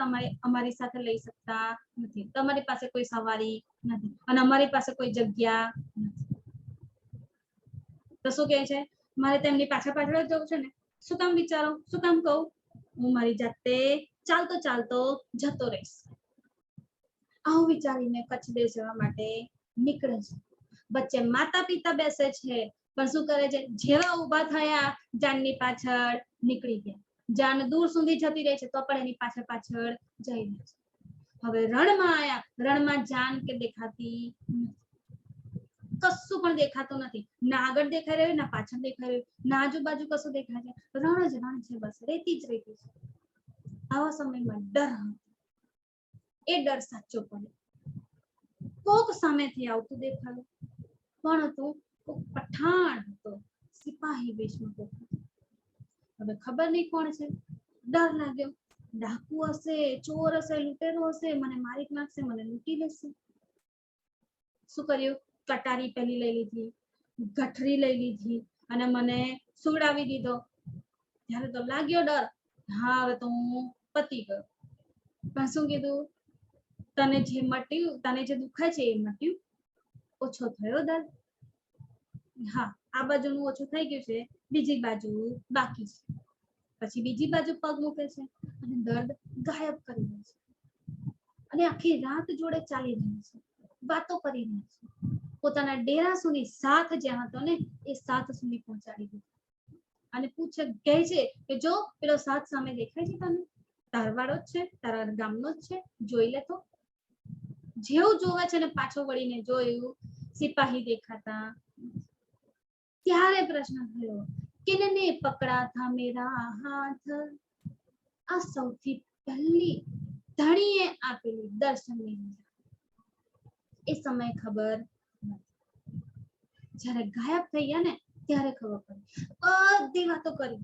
અમારી સાથે લઈ શકતા નથી, તમારી પાસે કોઈ સવારી નથી અને અમારી પાસે કોઈ જગ્યા નથી. તો શું કહે છે? મારે તેમની પાછળ પાછળ જ જવું છે ને, શું કામ વિચારો, શું કામ કહું? હું મારી જાતે ચાલતો ચાલતો જતો રહીશ. આવું વિચારીને કચ્છ દેશ જવા માટે નીકળે છે. વચ્ચે માતા પિતા બેસે છે, પણ શું કરે છે? જેવા ઉભા થયા, જાનની પાછળ નીકળી ગયા. જાન દૂર સુધી જતી રહે છે તો પણ એની પાછળ પાછળ જઈ રહે છે. હવે રણમાં આયા, રણમાં જાન કે દેખાતી નથી, કશું પણ દેખાતું નથી. ના આગળ દેખાઈ રહ્યું, ના પાછળ દેખાઈ રહ્યું, ના આજુબાજુ કશું દેખાય છે. રણ જ રણ છે, બસ રેતી જ રેતી છે. આવા સમયમાં ડર, એ ડર સાચો પડે. કોક સામેથી આવતું દેખાયું, કોણ હતું? કોક પઠાણ હતો, સિપાહી વેશમાં કોક. હવે ખબર નહીં કોણ છે, ડર લાગ્યો. ડાકુ હશે, ચોર હશે, લૂંટેરો હશે, મને મારી નાખશે, મને લૂંટી લેશે. શું કર્યું? કટારી પેલી લઈ લીધી, ગઠરી લઈ લીધી અને મને સુવડાવી દીધો. ત્યારે તો લાગ્યો ડર, હા હવે તો હું પતી ગયો. પણ શું કીધું, તને જે મટ્યું, તને જે દુખાય છે એ મટ્યું, ઓછો થયો દર્દ? હા, આ બાજુનું ઓછું થઈ ગયું છે, બીજી બાજુ બાકી છે. પછી બીજી બાજુ પગ મૂકે છે અને દર્દ ગાયબ કરી દે છે. અને આખી રાત જોડે ચાલી રહી છે, વાતો કરી રહી છે. પોતાના ડેરા સુધી સાથ જ્યાં હતો ને એ સાથ સુધી પહોંચાડી દીધો. અને પૂછે, કહે છે કે જો પેલો સાથ સામે દેખાય છે તને, તારવાળો જ છે, તારા ગામનો જ છે, જોઈ લે તો. જેવું જોવે છે ને પાછો વળીને જોયું, સિપાહી દેખાતા. ત્યારે પ્રશ્ન થયો, કિનને પકડા થા મેરા હાથ? આ સૌથી પહેલી ધણીએ આપેલી દર્શનની મજા. એ સમય ખબર નથી. જ્યારે ગાયબ થઈ ગયા ને ત્યારે ખબર પડી. બધી વાતો કરી,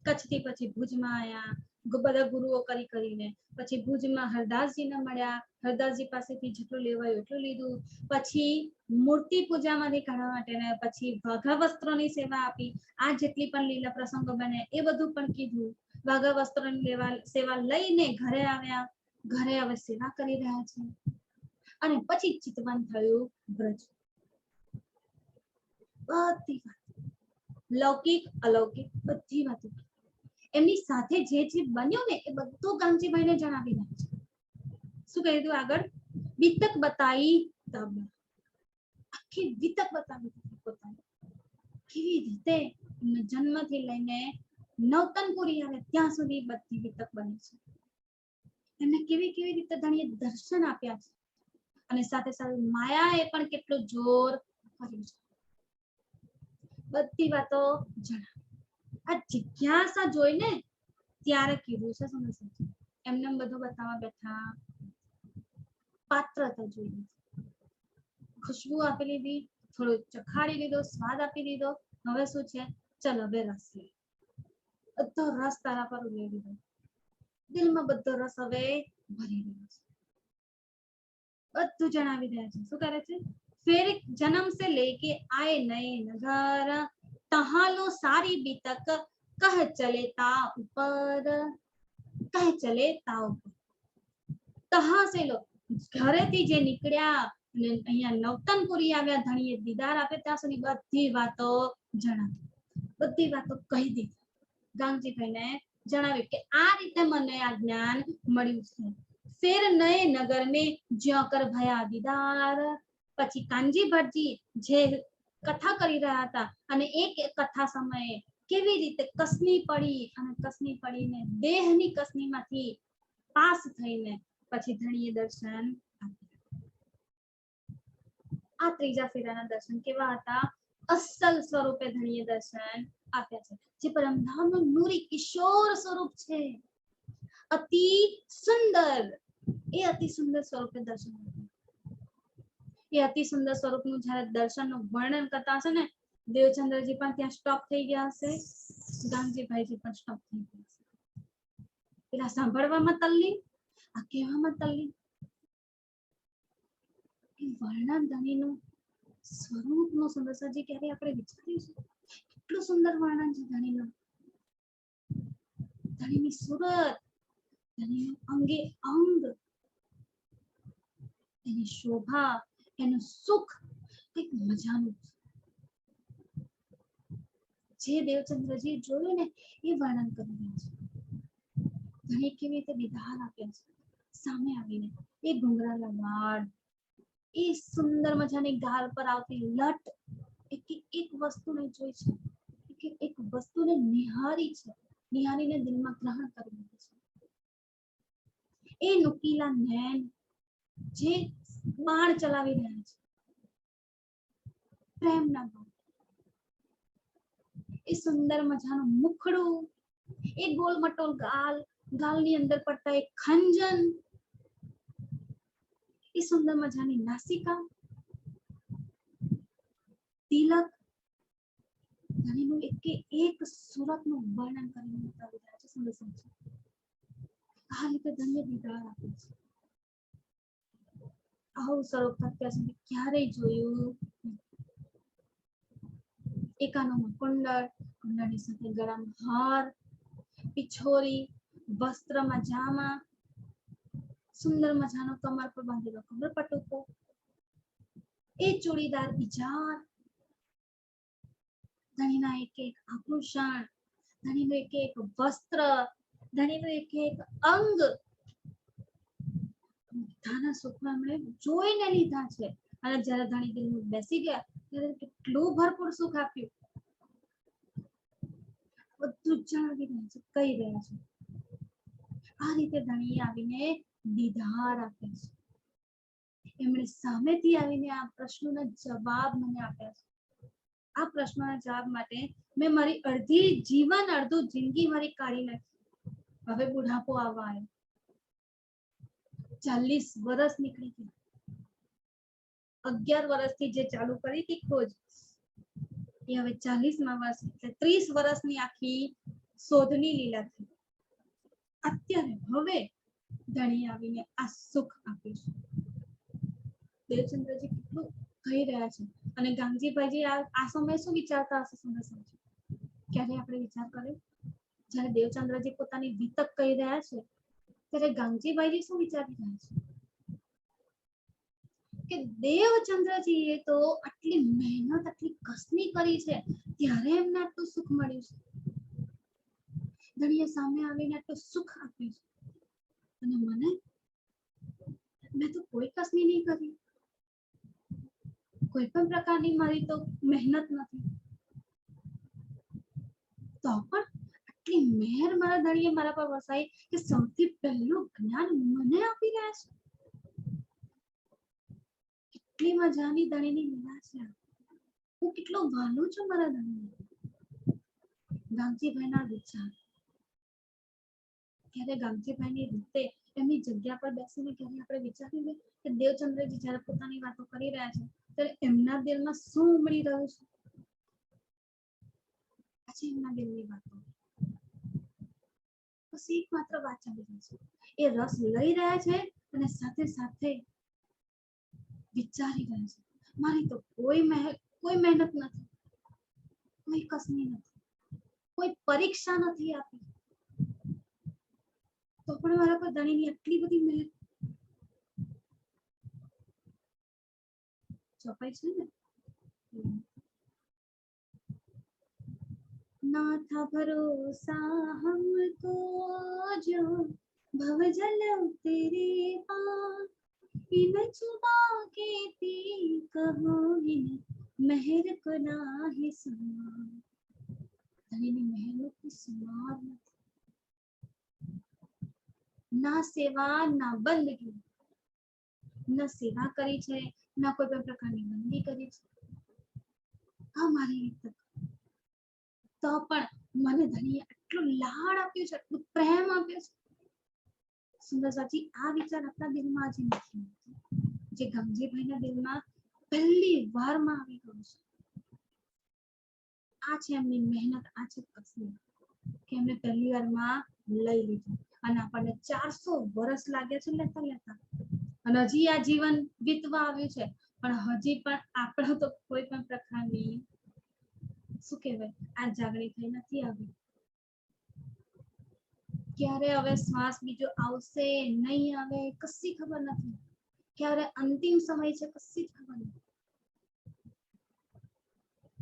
કચ્છથી પછી ભુજમાં આયા, બધા ગુરુઓ કરીને પછી ભુજમાં હરદાસજીને મળ્યા, હરદાસજી પાસેથી જેટલું લેવાયું એટલું લીધું. પછી મૂર્તિ પૂજામાંથી કાઢવા માટે પછી વાઘા વસ્ત્રોની સેવા આપી. આ જેટલી પણ લીલા પ્રસંગો બને એ બધું પણ કીધું. વાઘા વસ્ત્રોની સેવા લઈને ઘરે આવ્યા. ઘરે હવે સેવા કરી રહ્યા છે. અને પછી ચિતવન થયું બ્રજ. બધી વાત, લૌકિક અલૌકિક બધી વાતો એમની સાથે જે જે બન્યું ને એ બધું કાંજીભાઈને જણાવી રહ્યા છે. શું કહ્યું આગળ? વિતક બતાઈ તબ. આખી વિતક બતાવી પોતાની, કેવી રીતે જન્મથી લઈને નવતનપુરી આવે ત્યાં સુધી બધી વિતક બની છે. એમને કેવી કેવી રીતે ધણીએ દર્શન આપ્યા છે અને સાથે સાથે માયાએ પણ કેટલું જોર કર્યું છે. બધી વાતો જણાવી. આ જિજ્ઞાસા જોઈને ત્યારે કીધું છે સમજ. એમને બધું બતાવવા બેઠા, પાત્રતા જોઈ લીધી, ખુશ્બુ આપી લીધી, થોડું ચખાડી લીધો, સ્વાદ આપી દીધો. હવે શું છે, ચલ હવે રસ લે. બધો રસ તારા પર ઉમેરી દીધો. દિલમાં બધો રસ હવે ભરી દીધો છે. બધું જણાવી રહ્યા છે. શું કરે છે? फिर जन्म से लेके आए नए नगर, तहां लो सारी बीतक कह चले ता ऊपर, कह चले ता ऊपर. तहां से लो, ઘરેથી જે નીકળ્યા અને અહીંયા નવતનપુરી આવ્યા, ધણીએ દીદાર આપે ત્યાં સુધી બધી વાતો જણાવી, બધી વાતો કહી દીધી. ગાંગજીભાઈને જણાવ્યું કે આ રીતે મને આ જ્ઞાન મળ્યું છે. ફેર નए નગર में ज्यों कर भया दीदार. પછી કાનજી ભટજી જે કથા કરી રહ્યા હતા અને એક કથા સમયે કેવી રીતે કસની પડી અને કસની પડીને દેહની કસનીમાંથી પાસ થઈને પછી ધણીએ દર્શન આપ્યા. આ ત્રીજા ફેરાના દર્શન કેવા હતા? અસલ સ્વરૂપે ધણીએ દર્શન આપ્યા છે. જે પરમધામનું નૂરી કિશોર સ્વરૂપ છે, અતિ સુંદર, એ અતિ સુંદર સ્વરૂપે દર્શન આપ્યા. એ અતિ સુંદર સ્વરૂપનું જ્યારે દર્શનનું વર્ણન કરતા હશે ને, દેવચંદ્રજી પણ ત્યાં સ્ટોપ થઈ ગયા હશે, ગાંગજીભાઈજી પણ સ્ટોપ થઈ ગયા હશે. પેલા સાંભળવામાં તલ્લીન, આ કહેવામાં તલ્લીન. એ વર્ણન ધણીનું સ્વરૂપનું સુંદરસાજી ક્યારે આપણે વિચારીશું? કેટલું સુંદર વર્ણન છે ધણીનું. ધણીની સુરત, ધણીનું અંગે અંગ, એની શોભા, એનું સુખ કંઈક મજાનું છે. જે દેવચંદ્રજી જોયું ને એ વર્ણન કરી રહ્યા છે. ધણી કેવી રીતે દીદાર આપ્યા છે સામે આવીને. એ ઘુંઘરાલા વાળ, એ સુંદર મજાની ગાલ પર આવતી લટ, એક વસ્તુને જોઈ છે, એક વસ્તુને નિહારી છે, નિહારીને દિલમાં ગ્રહણ કરી લીધું છે. એ નુકીલા નૈન જે બાણ ચલાવી રહ્યા છે, પ્રેમના બાણ. એ સુંદર મજાનું મુખડું, એ ગોલ મટોલ ગાલ, ગાલની અંદર પડતા એક ખંજન, એ સુંદર મજાની નાસિકા, તિલક. ધણીનું એક સુરતનું વર્ણન કરીને બતાવી રહ્યા છે સુંદર સમજ. આ રીતે ધન્ય દીદાર આપે છે. આવું સ્વરૂપ અત્યાર સુધી ક્યારેય જોયું. એકાનોમાં કુંડળ, કુંડળની સાથે ગળામાં હાર, પિછોરી, વસ્ત્રમાં જામા, સુંદર મજાનો કમર પર બાંધેલો કમર પટુકો, એ ચોળીદાર ઇજાર, ધણીના એક એક આભૂષણ, ધણીનું એક એક વસ્ત્ર, ધણીનું એક એક અંગ બધાના સુખમાં એમણે જોઈને લીધા છે. અને જ્યારે ધણી દિલમાં બેસી ગયા ત્યારે કેટલું ભરપૂર સુખ આપ્યું. બધું જાણવી રહ્યા છે, કહી રહ્યા છે. આ રીતે ધણીએ આવીને દીધાર આપે છે. એમણે સામેથી આવીને આ પ્રશ્નોના જવાબ મને આપ્યા છે. આ પ્રશ્નોના જવાબ માટે મેં મારી અડધી જીવન, અડધું જિંદગી મારી કાઢી નાખી. હવે બુઢાપો આવવા આવ્યો. 40 વર્ષ નીકળી ગયા. 11 વર્ષથી જે ચાલુ કરી હતી ખોજ, એ હવે 40મા વર્ષ, એટલે 30 વર્ષની આખી શોધની લીલા થઈ. અત્યારે હવે ધણી આવીને આ સુખ આપ્યું છે. દેવચંદ્રજી કેટલું કહી રહ્યા છે. અને ગાંગજીભાઈજી આ સમયે શું વિચારતા હશે? સમય ક્યારે આપણે વિચાર કર્યો? જ્યારે દેવચંદ્રજી પોતાની વિતક કહી રહ્યા છે ત્યારે ગાંગજીભાઈજી શું વિચારી રહ્યા છે કે દેવચંદ્રજીએ તો આટલી મહેનત, આટલી કસની કરી છે, ત્યારે એમને આટલું સુખ મળ્યું છે. ધણીએ સામે આવીને આટલું સુખ આપ્યું છે, અને મેં તો કોઈ કસની નહીં કરી, કોઈ પણ પ્રકારની મારી તો મહેનત નથી, તો પણ આટલી મહેર મારા ધણીએ મારા પર વસાઈ કે સૌથી પહેલું જ્ઞાન મને આપી રહ્યા છે. કેટલી મજાની ધણીની લીલા છે. હું કેટલો વાલો છું મારા ધણીને. ગામજીભાઈના વિચાર, ત્યારે ગામજીભાઈની રીતે એમની જગ્યા પર બેસીને ક્યારે આપણે વિચાર્યું કે દેવચંદ્રજી જ્યારે પોતાની વાતો કરી રહ્યા છે ત્યારે એમના દિલમાં શું ઉમળી રહ્યું છે? પછી એમના દિલની વાતો બસ એકમાત્ર વાત ચાલી રહી છે. એ રસ લઈ રહ્યા છે અને સાથે સાથે વિચારી રહ્યા છે. મારી તો કોઈ મહેનત નથી, કોઈ કસની નથી, કોઈ પરીક્ષા નથી આપી, તો પણ મારા પર ધણીની આટલી બધી મહેનત ચોપાઈ છે ને. ना था भरोसा हमको जो भवजल तेरे पास, इन जुबा के ती कहो इन मेहर को नाही समा. ધણીની મહેનત ની સમાર નથી. ના સેવા ના બંદગી, ના સેવા કરી છે, ના કોઈ પણ પ્રકારની બંદગી કરી છે. આ મારી રીતે તો પણ મને ધણીએ આટલું લાડ આપ્યું છે, આટલું પ્રેમ આપ્યો છે. સુંદર સાચી, આ વિચાર આપણા દિલમાં આજે નથી, જે ગમજીભાઈના દિલમાં પહેલી વારમાં આવી ગયું છે. આ છે એમની મહેનત, આ છે કસની, કે એમને પહેલી વારમાં લઈ લીધું. અને આપણને 400 વર્ષ લાગ્યા છે લેતા લેતા, અને હજી આ જીવન વીતવા આવ્યું છે, પણ હજી પણ આપણે તો કોઈ પણ પ્રકારની શું કહેવાય આ જાગણી થઈ નથી આવી. ક્યારે હવે શ્વાસ બીજો આવશે નહીં આવે કશી ખબર નથી, ક્યારે અંતિમ સમય છે કશી જ ખબર નથી.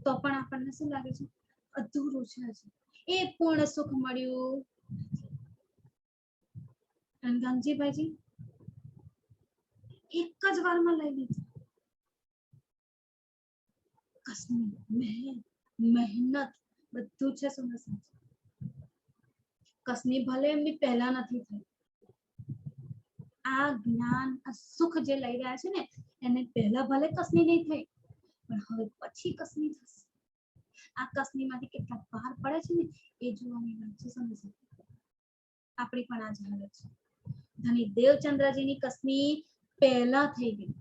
તો પણ આપણને શું લાગે છે? અધૂરું છે. એ પૂર્ણ સુખ મળ્યું. ગંગજીભાઈજી એક જ વારમાં લઈ લીધું. કસની મહેનત બધું છે સુંદર સાચું. કસની ભલે એમની પહેલા નથી થઈ, આ જ્ઞાન, આ સુખ જે લઈ રહ્યા છે ને એને પહેલા ભલે કસની નહીં થઈ, પણ હવે પછી કસની થશે. આ કસનીમાંથી કેટલા બહાર પડે છે ને એ જોવાની વાત છે. સમજો આપણી પણ આ જ હાલત છે. ધણી દેવચંદ્રજીની કસની પહેલા થઈ ગઈ.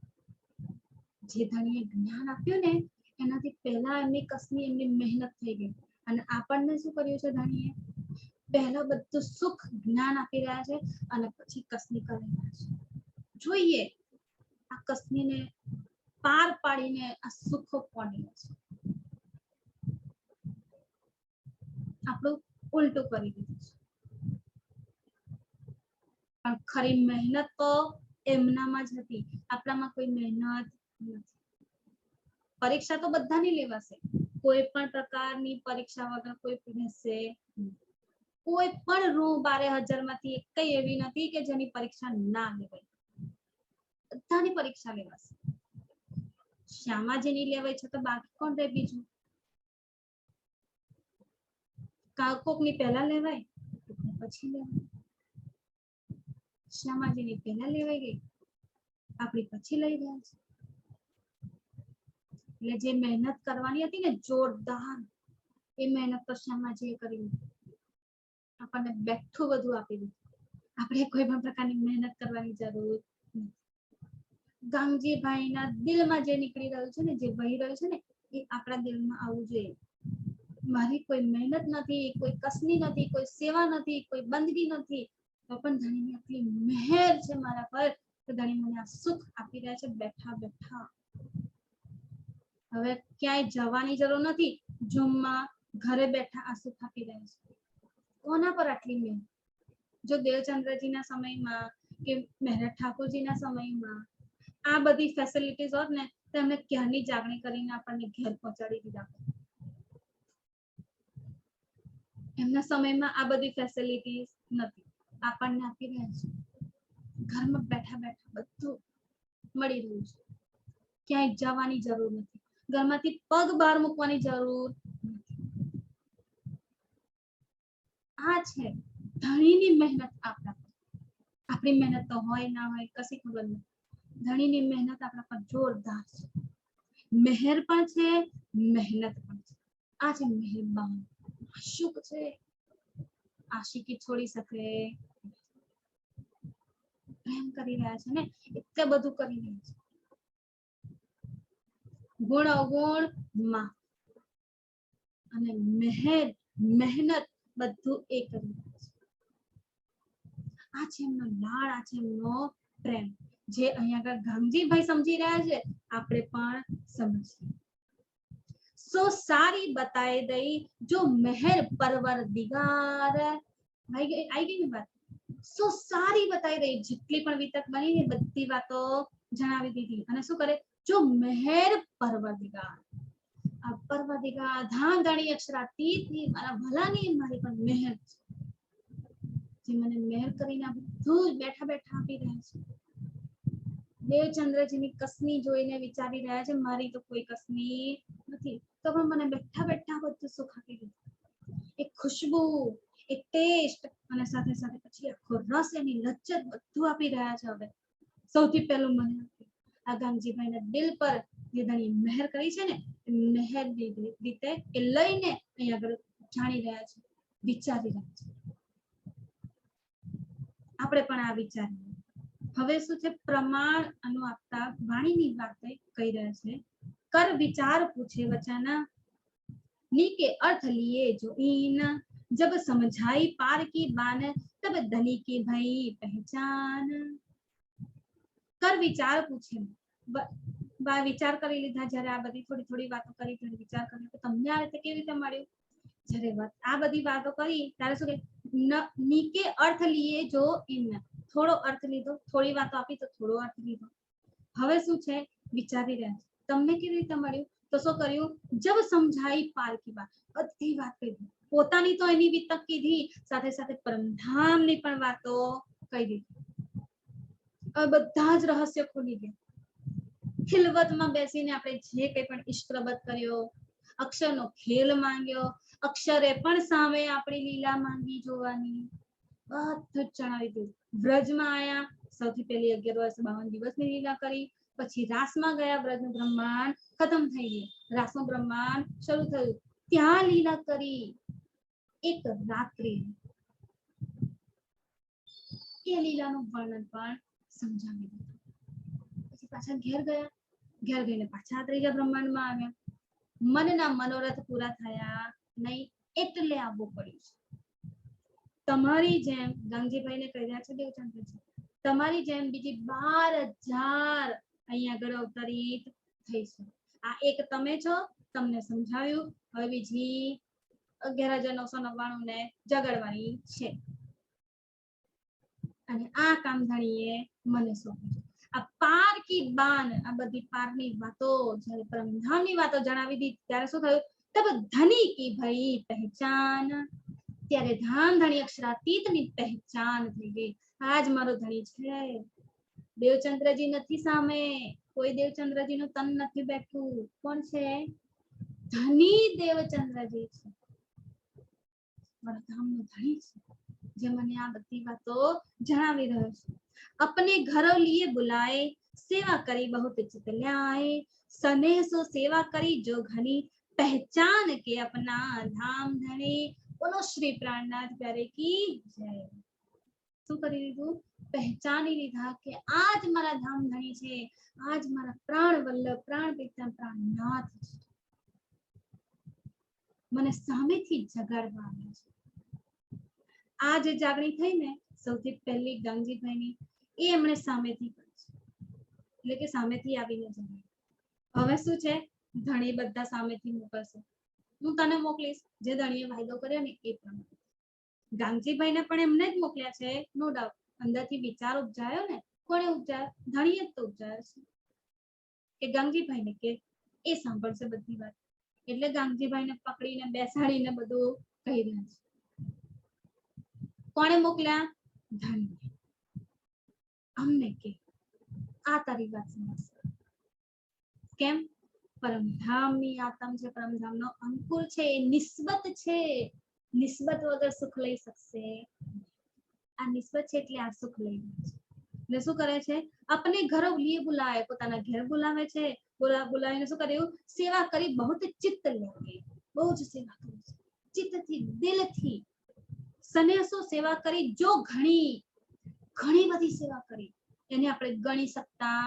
જે ધણીએ જ્ઞાન આપ્યું ને એનાથી પહેલા એમની કસની, એમની મહેનત થઈ ગઈ. અને આપણને શું કર્યું છે ધણીએ? પહેલા બધું સુખ જ્ઞાન આપી રહ્યા છે અને પછી કસની કરી રહ્યા છે. જોઈએ આ કસનીને પાર પાડીને આ સુખો કોને છે. આપણું ઉલટું કરી દીધું છે. પણ ખરી મહેનત તો એમનામાં જ હતી, આપણામાં કોઈ મહેનત નથી. પરીક્ષા તો બધાની લેવાશે, કોઈ પણ પ્રકારની પરીક્ષા વગર કોઈ બેસશે નહીં. કોઈ પણ રૂ 12,000 માંથી એકઈ એવી નથી કે જેની પરીક્ષા ના લેવાય. બધાની પરીક્ષા લેવાશે. શ્યામાજીની લેવાય છે તો બાકી કોણ રહે બીજું? કોકની પહેલા લેવાય, પછી લેવાય. શ્યામાજીની પહેલા લેવાઈ ગઈ, આપણી પછી લઈ રહ્યા છે. એટલે જે મહેનત કરવાની હતી ને જોરદાર, એ મહેનત તો શ્યામાજીએ કરી. આપણને બેઠું બધું આપી દીધું. આપણે કોઈ પણ પ્રકારની મહેનત કરવાની જરૂર નથી. ગાંગજીભાઈના દિલમાં જે નીકળી રહ્યું છે ને, જે વહી રહ્યું છે ને, એ આપણા દિલમાં આવવું જોઈએ. મારી કોઈ મહેનત નથી, કોઈ કસની નથી, કોઈ સેવા નથી, કોઈ બંદગી નથી, તો પણ ધણીની આટલી મહેર છે મારા પર કે ધણી મને આ સુખ આપી રહ્યા છે બેઠા બેઠા. હવે ક્યાંય જવાની જરૂર નથી, ઝૂમમાં ઘરે બેઠા આ સુખ આપી રહ્યા છે. કોના પર આટલી મહેર? જો દેવચંદ્રજીના સમયમાં કે મહેરત ઠાકોરજીના સમયમાં આ બધી ફેસિલિટીઝ હોત ને, તો એમને ક્યારની જાગણી કરીને આપણને ઘેર પહોંચાડી દીધા. એમના સમયમાં આ બધી ફેસિલિટીઝ નથી, આપણને આપી રહ્યા છે. ઘરમાં બેઠા બેઠા બધું મળી રહ્યું છે, ક્યાંય જવાની જરૂર નથી, ઘરમાંથી પગ બહાર મૂકવાની જરૂર નથી. આ છે ધણીની મહેનત આપણા પર. આપણી મહેનત તો હોય ના હોય કશી ખબર નથી. ધણીની મહેનત આપણા પર જોરદાર છે. મહેર પણ છે, મહેનત પણ છે. આ છે મહેરબાન. આશુક છે, આશિકી છોડી શકે? પ્રેમ કરી રહ્યા છે ને, એટલે બધું કરી રહ્યા છે. ગુણ અવગુણ માં અને મહેર મહેનત બધું એ કરી રહ્યા છે. આ છે એમનો લાડ, આ છે એમનો પ્રેમ, જે અહીંયા આગળ ગાંગજીભાઈ સમજી રહ્યા છે, આપણે પણ સમજીએ. સો સારી બતાએ દઈ જો મહેર પરવરદિગાર. આઈ ગઈ ને વાત? સો સારી બતાઈ દઈ, જેટલી પણ વિતક બની ને બધી વાતો જણાવી દીધી. અને શું કરે? જો મહેર પરવરદિગાર, આ પરવરદિગાર ધાંધણી અક્ષરાતીત ની મારા ભલાની મારી પર મહેર છે, જે મને મહેર કરીને આ બધું જ બેઠા બેઠા આપી રહ્યા છે. દેવચંદ્રજીની કસની જોઈને વિચારી રહ્યા છે, મારી તો કોઈ કસની નથી, તો પણ મને બેઠા બેઠા બધું સુખ આપી દીધું. એક ખુશ્બુ, એક ટેસ્ટ, અને સાથે સાથે પછી આખો રસ, એની લજ્જત બધું આપી રહ્યા છે. હવે સૌથી પહેલું મને આ ગાંગજીભાઈના દિલ પર જે ધણી મહેર કરી છે ને, મહેર રીતે એ લઈને અહીંયા આગળ જાણી રહ્યા છે, વિચારી રહ્યા છે. આપણે પણ આ વિચારીએ. હવે શું છે? પ્રમાણ અનુ આપતા વાણીની વાત કહી રહ્યા છે. कर विचार पूछे वचन नी के अर्थ लिए जो इन जब समझाई पार की बान तब धनी की भई पहचान. कर विचार पूछे, વિચાર કરી લીધા. જ્યારે આ બધી થોડી થોડી વાતો કરી, ત્યારે વિચાર કર્યો કે તમને આ રીતે કેવી રીતે મળ્યું. જ્યારે આ બધી વાતો કરી ત્યારે શું કે નીકે અર્થ લીએ જો ઇન, થોડો અર્થ લીધો, થોડી વાતો આપી તો થોડો અર્થ લીધો. હવે શું છે? વિચારી રહ્યા છે તમને કેવી રીતે મળ્યું. તો શું કર્યું? જબ સમજાઈ પાર કી બાત, બધી વાત કહી. પોતાની તો એની વિતક કીધી, સાથે સાથે પરમધામની પણ વાતો કહી દીધી. હવે બધા જ રહસ્ય ખુલી ગયા. ખિલવતમાં બેસીને આપણે જે કંઈ પણ ઈષ્ટપ્રબત કર્યો, અક્ષરનો ખેલ માંગ્યો, અક્ષરે પણ સામે આપણી લીલા માંગી જોવાની, બધું જ જણાવી દીધું. વ્રજમાં આયા, સૌથી પહેલી 1152 દિવસની લીલા કરી. પછી રાસમાં ગયા, વ્રજનું બ્રહ્માંડ ખતમ થઈ ગયું, રાસનું બ્રહ્માંડ શરૂ થયું, ત્યાં લીલા કરી એક રાત્રિ. એ લીલાનું વર્ણન પણ સમજાવી દીધું. પછી પાછા ઘેર ગયા, ઘેર ગઈને પાછા ત્રીજા બ્રહ્માંડમાં આવ્યા. મનના મનોરથ પૂરા થયા નહીં, એટલે આવવું પડ્યું છે. તમારી જેમ ગાંગજીભાઈને કહી રહ્યા છે દેવચંદ્રજી, તમારી જેમ બીજી 12,000 અહીંયા આગળ અવતરિત થઈશું. આ એક તમે છો, તમને સમજાવ્યું. હવે બીજી 11,999 ને જગાડવાની છે અને આ કામ ધણીએ મને સોંપ્યું. આ પાર કી બાન, આ બધી પારની વાતો જ્યારે પરમધામની વાતો જણાવી દીધી ત્યારે શું થયું? તબ ધની કી ભઈ પહેચાન, ત્યારે ધામ ધણી અક્ષરાતીતની પહેચાન થઈ ગઈ. આજ મારો ધણી છે. દેવચંદ્રજી નથી સામે, કોઈ દેવચંદ્રજીનું તન નથી બેઠું. કોણ છે? ધની દેવચંદ્રજી છે, મારા ધામનો ધણી છે, જે મને આ બધી વાતો જણાવી રહ્યો છે. अपने घरों लिए बुलाए, सेवा करी बहुत चित ल्याए, स्नेह सो सेवा करी जो घनी, पहचान के अपना धाम धनी. बोलो श्री प्राणनाथ प्यारे की जय. શું કરી લીધું? પહેચાની લીધા કે આજ મારા ધામ ધણી છે, આજ મારા પ્રાણ વલ્લભ, પ્રાણ પિતા, પ્રાણનાથ છે. મને સામેથી જગાડવા આવ્યા છે. આ જે જાગણી થઈ ને સૌથી પહેલી ગાંગજીભાઈની, એ એમણે સામેથી કરી છે, એટલે કે સામેથી આવીને જગાડી. હવે શું છે? ધણી બધા સામેથી મોકલશે. હું તને મોકલીશ, જે ધણીએ વાયદો કર્યો ને એ પ્રમાણે. ગાંગજીભાઈને પણ એમને જ મોકલ્યા છે, નો ડાઉટ. અંદરથી વિચાર ઉપજાયો ને, કોણે ઉપજાયો? ધણીએ જ તો ઉપજાયો છે કે ગાંગજીભાઈને કે એ સાંભળશે બધી વાત. એટલે ગાંગજીભાઈને પકડીને બેસાડીને બધું કહી રહ્યા છે. કોણે મોકલ્યા? ધણીએ. અમને કે આ તારી વાત સમજશે. કેમ? પરમધામની આત્મ છે, પરમધામનો અંકુર છે, એ નિસ્બત છે. નિસ્બત વગર સુખ લઈ શકશે. આ નિસ્બત છે એટલે આ સુખ લઈ લે છે. એટલે શું કરે છે? अपने घरों लिए बुलाए, પોતાના ઘેર બોલાવે છે. બોલાવીને શું કર્યું? સેવા કરી बहुत चित्त लागे, બહુ જ સેવા કરી છે, ચિત્તથી, દિલથી. સ્નેહસો સેવા કરી જો ઘણી, ઘણી બધી સેવા કરી, એને આપણે ગણી શકતા.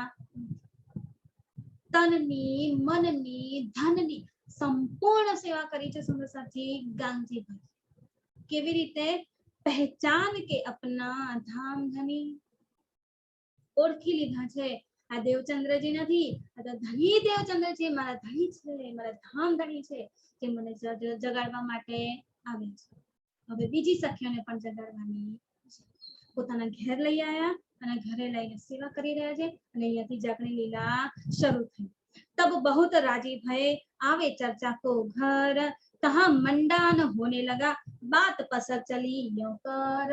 તનની, મનની, ધનની સંપૂર્ણ સેવા કરી છે સુંદર સાથી ગાંગજીભાઈ. કેવી રીતે? પહેચાન કે અપના ધામ ધની, ઓળખી લીધા છે. આ દેવચંદ્રજી નથી, આ તો ધની દેવચંદ્રજી મારા ધણી છે, મારા ધામ ધણી છે, જે મને જગાડવા માટે આવે છે. હવે બીજી સખીઓને પણ જગાડવાની છે. પોતાના ઘેર લઈ આવ્યા અને ઘરે લઈને સેવા કરી રહ્યા છે. અને અહીંયાથી જાગણી લીલા શરૂ થઈ. तब बहुत राजी भये, आवे चर्चा को घर, तहां मंडान होने लगा, बात पसर चली यूं कर.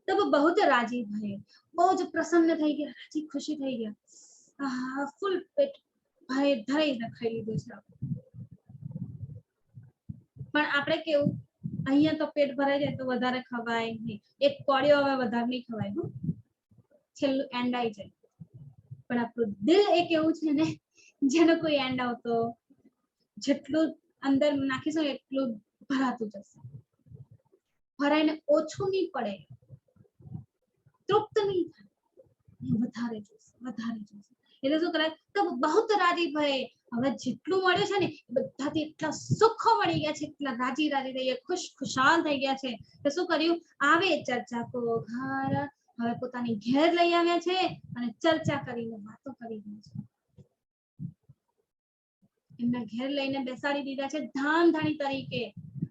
तब बहुत राजी भये, બહુ જ પ્રસન્ન થઈ ગયા, રાજી ખુશી થઈ ગયા. ફૂલ પેટ ભય ધરીને ખાઈ લીધું છે. પણ આપણે કેવું, અહીંયા તો પેટ ભરાઈ જાય તો વધારે ખવાય નહીં. એક કોળિયો હવે વધારે નહીં ખવાય, છેલ્લું એન્ડ આવી જાય. પણ આપણું દિલ એક એવું છે ને, જેનો કોઈ એન્ડ આવતો, જેટલું અંદર નાખીશું એટલું ભરાતું જશે. ભરાઈને ઓછું નહીં પડે, તૃપ્ત નહીં થાય, વધારે જોશે, વધારે જોશે. એટલે શું કરે? તો બહુ રાજી ભય, હવે જેટલું મળ્યું છે ને બધાથી એટલા સુખ મળી ગયા છે, એટલા રાજી રાજી થઈ ગયા, ખુશ ખુશાલ થઈ ગયા છે. તો શું કર્યું? આવે ચર્ચા કો ઘર, હવે પોતાની ઘેર લઈ આવ્યા છે અને ચર્ચા કરીને વાતો કરી રહ્યા છે. એમના ઘેર લઈને બેસાડી દીધા છે ધામ ધણી તરીકે.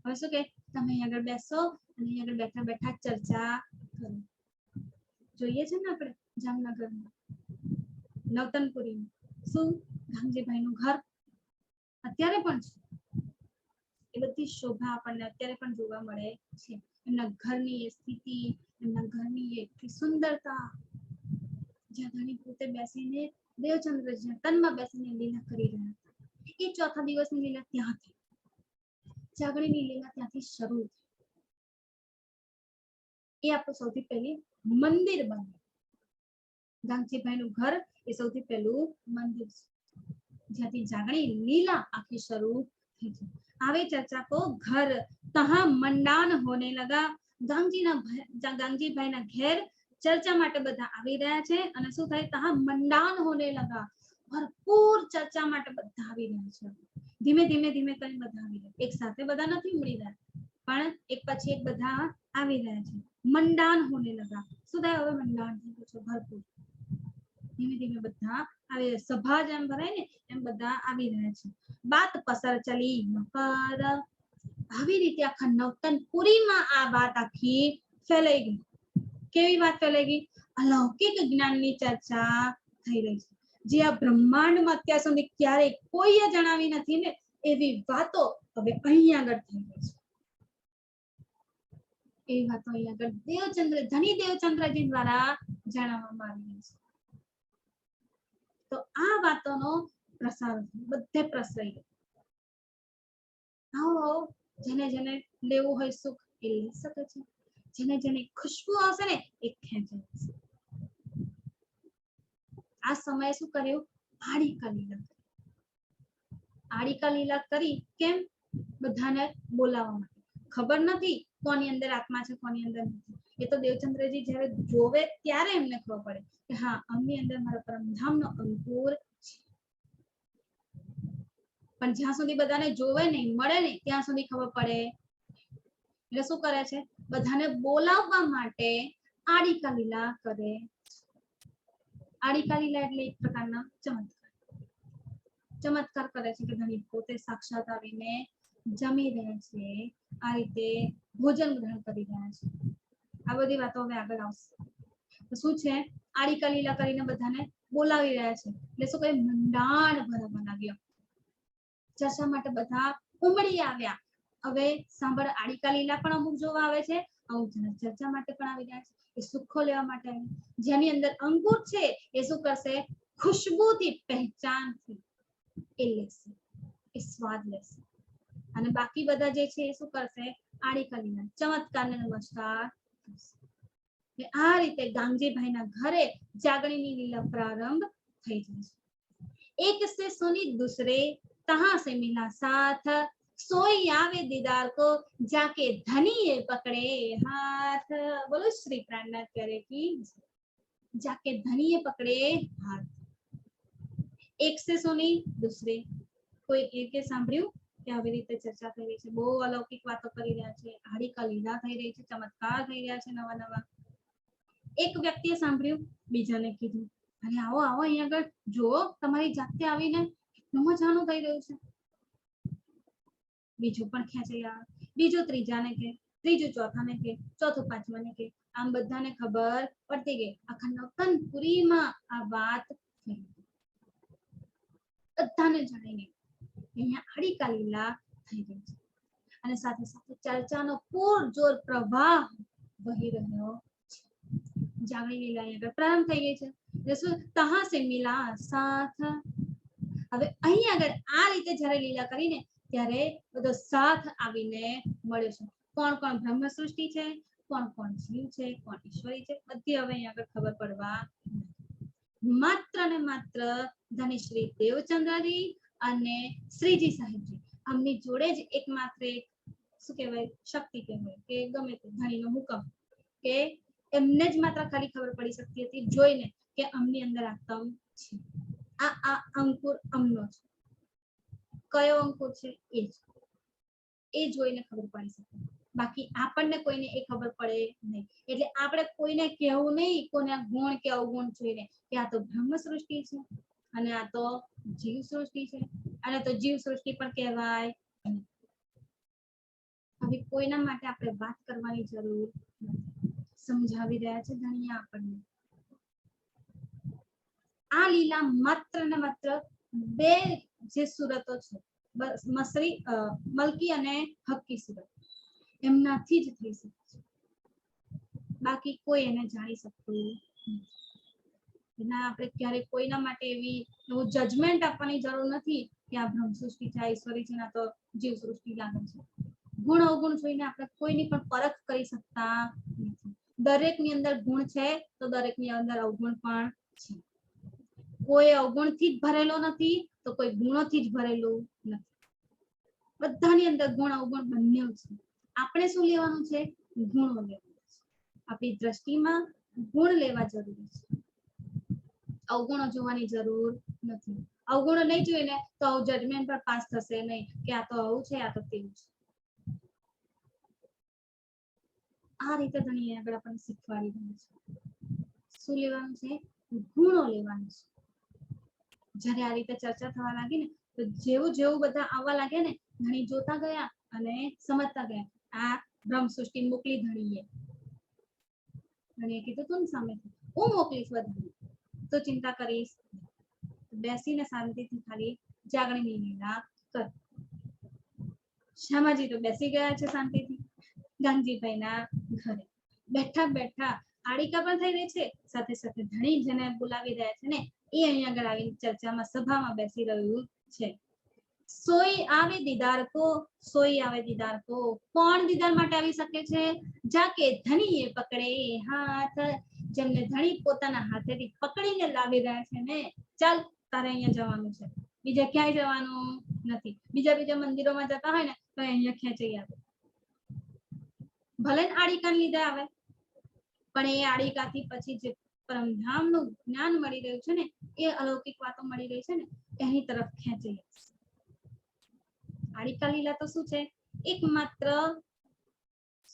હવે શું કે? તમે અહીં આગળ બેસો અને અહીં આગળ બેઠા બેઠા ચર્ચા કરો. જોઈએ છે ને આપણે જામનગરમાં, નવતનપુરીમાં શું ગાંગજીભાઈનું ઘર અત્યારે પણ છે. એ બધી શોભા આપણને અત્યારે પણ જોવા મળે છે. એમના ઘરની એ સ્થિતિ, એમના ઘરની એટલી સુંદરતા, જ્યાં ધણી પોતે બેસીને દેવચંદ્રજી તનમાં બેસીને લીલા કરી રહ્યા હતા. એ ચોથા દિવસની લીલા ત્યાંથી, જાગણીની લીલા ત્યાંથી શરૂ થઈ. એ આપણું સૌથી પહેલી મંદિર બન્યું. ગાંગજીભાઈનું ઘર એ સૌથી પહેલું મંદિર છે, જ્યાંથી જાગણી લીલા આખી શરૂ થઈ છે. આવે ચર્ચા કો ઘર, તહાં મંડાન હોને લગા. ગાંગજીભાઈના ઘેર ચર્ચા માટે બધા આવી રહ્યા છે. અને શું થાય? તહાં મંડાન હોને લગા, ભરપૂર ચર્ચા માટે બધા આવી રહ્યા છે. ધીમે ધીમે ધીમે કરીને બધા આવી રહ્યા, એક સાથે બધા નથી મળી રહ્યા, પણ એક પછી એક બધા આવી રહ્યા છે. મંડાન હોને લગા, શું થાય? હવે મંડાન થઈ ગયું છે ભરપૂર. ધીમે ધીમે બધા આવે, સભા જેમ ભરાય ને એમ બધા આવી રહ્યા છે. બાત પસર ચલી પર, આવી રીતે આખા નવતનપુરીમાં આ વાત આખી ફેલાઈ ગઈ. કેવી વાત ફેલાઈ ગઈ? અલૌકિક જ્ઞાનની ચર્ચા થઈ રહી છે, જે આ બ્રહ્માંડમાં અત્યાર સુધી ક્યારેય કોઈએ જણાવી નથી ને એવી વાતો હવે અહીંયા આગળ થઈ રહી છે. એ વાતો અહીંયા આગળ ધની દેવચંદ્રજી દ્વારા જણાવવામાં આવી રહી છે. તો આ વાતોનો પ્રસાર બધે પ્રસરી ગયો. આવો જેને જેને લેવું હોય સુખ એ લઈ શકે છે, જેને જેને ખુશ્બુ આવશે ને એ ખેંચે છે. આ સમયે શું કર્યું? આડિકા લીલા. આડિકા લીલા કરી કેમ? બધાને બોલાવવા માટે. ખબર નથી કોની અંદર આત્મા છે કોની અંદર નથી. એ તો દેવચંદ્રજી જ્યારે જોવે ત્યારે એમને ખબર પડે કે હા આમની અંદર મારા પરમધામનો અંકુર છે. પણ જ્યાં સુધી બધાને જોવે નહીં મળે નહીં ત્યાં સુધી ખબર પડે. એટલે શું કરે છે? બધાને બોલાવવા માટે આડિકા લીલા કરે. આડિકા લીલા એટલે એક પ્રકારના ચમત્કાર કરે છે કે ધણી પોતે સાક્ષાત આવીને જમી રહ્યા છે, આ રીતે ભોજન ગ્રહણ કરી રહ્યા છે. આ બધી વાતો હવે આગળ આવશે. તો શું છે? આડિકા લીલા કરીને બધાને બોલાવી રહ્યા છે. એટલે શું કહે? મંડાણ ભર બનાવ્યો. ચર્ચા માટે બધા ઉમડી આવ્યા. હવે સાંભળ, આડિકા લીલા પણ અમુક જોવા આવે છે, અમુક ચર્ચા માટે પણ આવી રહ્યા છે. એ સુખો લેવા માટે જેની અંદર અંકુર છે એ શું કરશે? ખુશ્બુથી પહેચાનથી એ લેશે, એ સ્વાદ લેશે. અને બાકી બધા જે છે એ શું કરશે? આડિકા લીલા ચમત્કારને નમસ્કાર કરશે. આ રીતે ગાંગજીભાઈના ઘરે જાગણીની લીલા પ્રારંભ થઈ જાય છે. એક સે સુની दूसरे तहां से मिला साथ, सोई आवे दीदार को जाके धनी पकड़े हाथ. बोलो श्री प्राणनाथ करे की जाके धनी पकड़े हाथ. एक से सुनी दूसरे, કોઈ એકે સાંભળ્યું કે આવી રીતે ચર્ચા થઈ રહી છે, બહુ અલૌકિક વાતો કરી રહ્યા છે, આડિકા લીલા થઈ રહી છે, ચમત્કાર થઈ રહ્યા છે નવા નવા. એક વ્યક્તિએ સાંભળ્યું, બીજાને કીધું અરે આવો આવો અહીંયા આગળ જો તમારી જાતે આવીને કેટલું મજાનું થઈ રહ્યું છે. બીજું પણ ખેંચાઈ આવે, બીજું ત્રીજાને કે, ત્રીજું ચોથાને કે, ચોથું પાંચમાને કે. આમ બધાને ખબર પડતી ગઈ. આખા નવતનપુરીમાં આ વાત થઈ, બધાને જણાઈ ગઈ અહીંયા આડિકા લીલા થઈ ગઈ છે. અને સાથે સાથે ચર્ચાનો પૂરજોર પ્રવાહ વહી રહ્યો છે. જાગણી લીલા અહીંયા પ્રારંભ થઈ ગઈ છે. તહાં સે મિલા સાથ. હવે અહીં આગળ આ રીતે જ્યારે લીલા કરીને ત્યારે બધો સાથ આવીને મળ્યો છે. કોણ કોણ બ્રહ્મ સૃષ્ટિ છે, કોણ કોણ જીવ છે, કોણ ઈશ્વરી છે, બધી હવે અહીં આગળ ખબર પડવા માત્ર ને માત્ર ધની શ્રી દેવચંદ્રજી અને શ્રીજી સાહેબજી આમની જોડે જ એકમાત્ર એક શું કહેવાય શક્તિ કહેવાય કે ગમે તે ધણીનો હુકમ કે એમને જ માત્ર ખાલી ખબર પડી શકતી હતી જોઈને કે અમની અંદર આ તમ છે, આ અંકુર અમનો છે. કયો અંકુર છે? એ જોઈને ખબર પડી શકે. બાકી આપણને કોઈને એ ખબર પડે નહીં. એટલે આપણે કોઈને કહેવું નહીં કોના ગુણ કે અવગુણ જોઈને કે આ તો બ્રહ્મ સૃષ્ટિ છે અને આ તો જીવ સૃષ્ટિ છે, અને તો જીવ સૃષ્ટિ પણ કહેવાય. હવે કોઈના માટે આપણે વાત કરવાની જરૂર નથી. સમજાવી રહ્યા છે ધણીયા આપણને. આ લીલા માત્ર ને માત્ર બે જે સુરતો છે, મલકી અને હક્કી સુરત, એમનાથી જ થઈ શકે છે. બાકી કોઈ એને જાણી શકતું નથી. એના આપણે ક્યારેક કોઈના માટે એવું જજમેન્ટ આપવાની જરૂર નથી કે આ બ્રહ્મ સૃષ્ટિ છે, આ ઈશ્વરી છે, ના તો જીવ સૃષ્ટિ લાગે છે. ગુણ અવગુણ જોઈને આપણે કોઈની પણ પરખ કરી શકતા નથી. દરેકની અંદર ગુણ છે તો દરેકની અંદર અવગુણ પણ છે. કોઈ અવગુણથી જ ભરેલો નથી તો કોઈ ગુણોથી જ ભરેલું નથી. બધાની અંદર ગુણ અવગુણ બંને છે. આપણે શું લેવાનું છે? ગુણો લેવાનું છે. આપણી દ્રષ્ટિમાં ગુણ લેવા જરૂરી છે, અવગુણો જોવાની જરૂર નથી. અવગુણો નહીં જોઈને તો જજમેન્ટ પર પાસ થશે નહીં કે આ તો આવું છે, આ તો તેવું છે. આ રીતે ઘણી આગળ આપણને શીખવાડી રહ્યું છે. શું લેવાનું છે? ગુણો લેવાનું છે. જ્યારે આ રીતે ચર્ચા થવા લાગી ને તો જેવું જેવું બધા આવવા લાગે ને ઘણી જોતા ગયા અને સમજતા ગયા આ બ્રહ્મ સૃષ્ટિ મોકલી ધણીએ. ધણીએ કીધું તું ને સામેથી હું મોકલીશ બધાને, તો ચિંતા કરીશ. બેસીને શાંતિથી ખાલી જાગણીની લીલા કર. શ્યામાજી તો બેસી ગયા છે શાંતિથી ગાંધીભાઈના ઘરે. બેઠા બેઠા આડિકા પણ થઈ રહી છે, સાથે સાથે ધણી જેને બોલાવી રહ્યા છે ને એ અહીંયા આગળ આવીને ચર્ચામાં સભામાં બેસી રહ્યું છે. સોઈ આવે દીદાર કો, સોઈ આવે દીદાર કો. કોણ દીદાર માટે આવી શકે છે? જાકે ધણીએ પકડે હાથ, જેમને ધણી પોતાના હાથેથી પકડીને લાવી રહ્યા છે ને. ચાલ તારે અહીંયા જવાનું છે, બીજે ક્યાંય જવાનું નથી. બીજા મંદિરોમાં જતા હોય ને તો અહીંયા ખેંચી આવે, ભલે આડિકા લીધે આવે, પણ એ આડિકાથી પછી જે પરમધામનું જ્ઞાન મળી રહ્યું છે ને, એ અલૌકિક વાતો મળી રહી છે ને, એની તરફ ખેંચી. આડિકા લીલા તો શું છે? એકમાત્ર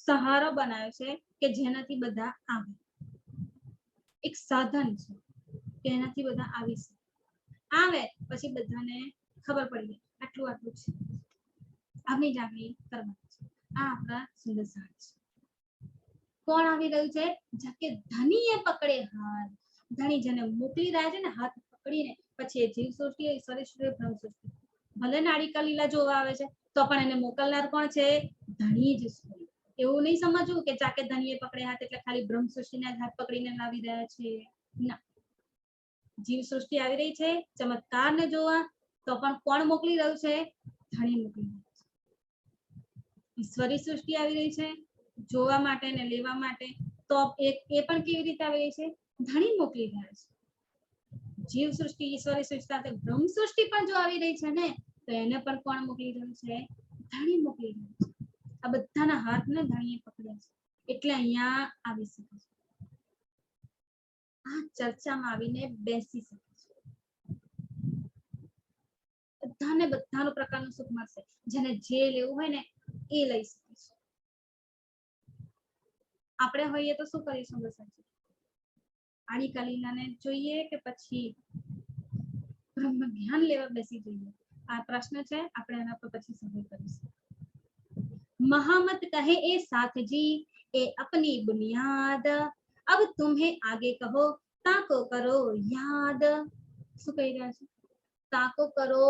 સહારો બનાવ્યો છે કે જેનાથી બધા આવે, એક સાધન છે કે એનાથી બધા આવી શકે. આવે પછી બધાને ખબર પડી જાય આટલું આટલું છે, આપણી જાગણી કરવાની છે. આ આપણા સુંદર સાર છે. કોણ આવી રહ્યું છે? જાકે ધણીએ પકડે હાથ. ધણી જેને મોકલી રહ્યા છે ને હાથ પકડીને, પછી એ જીવ સૃષ્ટિ, ઈશ્વરી સૃષ્ટિ, બ્રહ્મ સૃષ્ટિ, ભલે નાડિકા લીલા જોવા આવે છે તો પણ એને મોકલનાર કોણ છે? ધણી જ છે. એવું નહીં સમજવું કે જાકે ધણીએ પકડે હાથ એટલે ખાલી બ્રહ્મ સૃષ્ટિના હાથ પકડીને લાવી રહ્યા છે. ના, જીવ સૃષ્ટિ આવી રહી છે ચમત્કારને જોવા, તો પણ કોણ મોકલી રહ્યું છે? ધણી મોકલી રહ્યું છે. ઈશ્વરી સૃષ્ટિ આવી રહી છે જોવા માટે ને લેવા માટે, તો એ પણ કેવી રીતે આવી રહી છે? ધણી મોકલી રહ્યા છે. જીવ સૃષ્ટિ, ઈશ્વરી સૃષ્ટિ સાથે બ્રહ્મ સૃષ્ટિ પણ જો આવી રહી છે ને, તો એને પણ કોણ મોકલી રહ્યું છે? ધણી મોકલી રહ્યું છે. આ બધાના હાથને ધણીએ પકડ્યા છે એટલે અહીંયા આવી શકે છે. આ ચર્ચામાં આવીને બેસી શકે છે. બધાને બધાનો પ્રકારનું સુખ મળશે. જેને જે લેવું હોય ને એ લઈ શકે છે. આપણે હોઈએ તો શું કરીશું? બસ આડિકા લીલાને જોઈએ કે પછી બ્રહ્મ જ્ઞાન લેવા બેસી જઈએ? આ પ્રશ્ન છે, આપણે એના પર પછી સમય કરીશું. महामत कहे ए साथ जी ए अपनी बुनियाद, अब तुम्हें आगे कहो ताको करो याद. શું કહી રહ્યા છે? તાકો કરો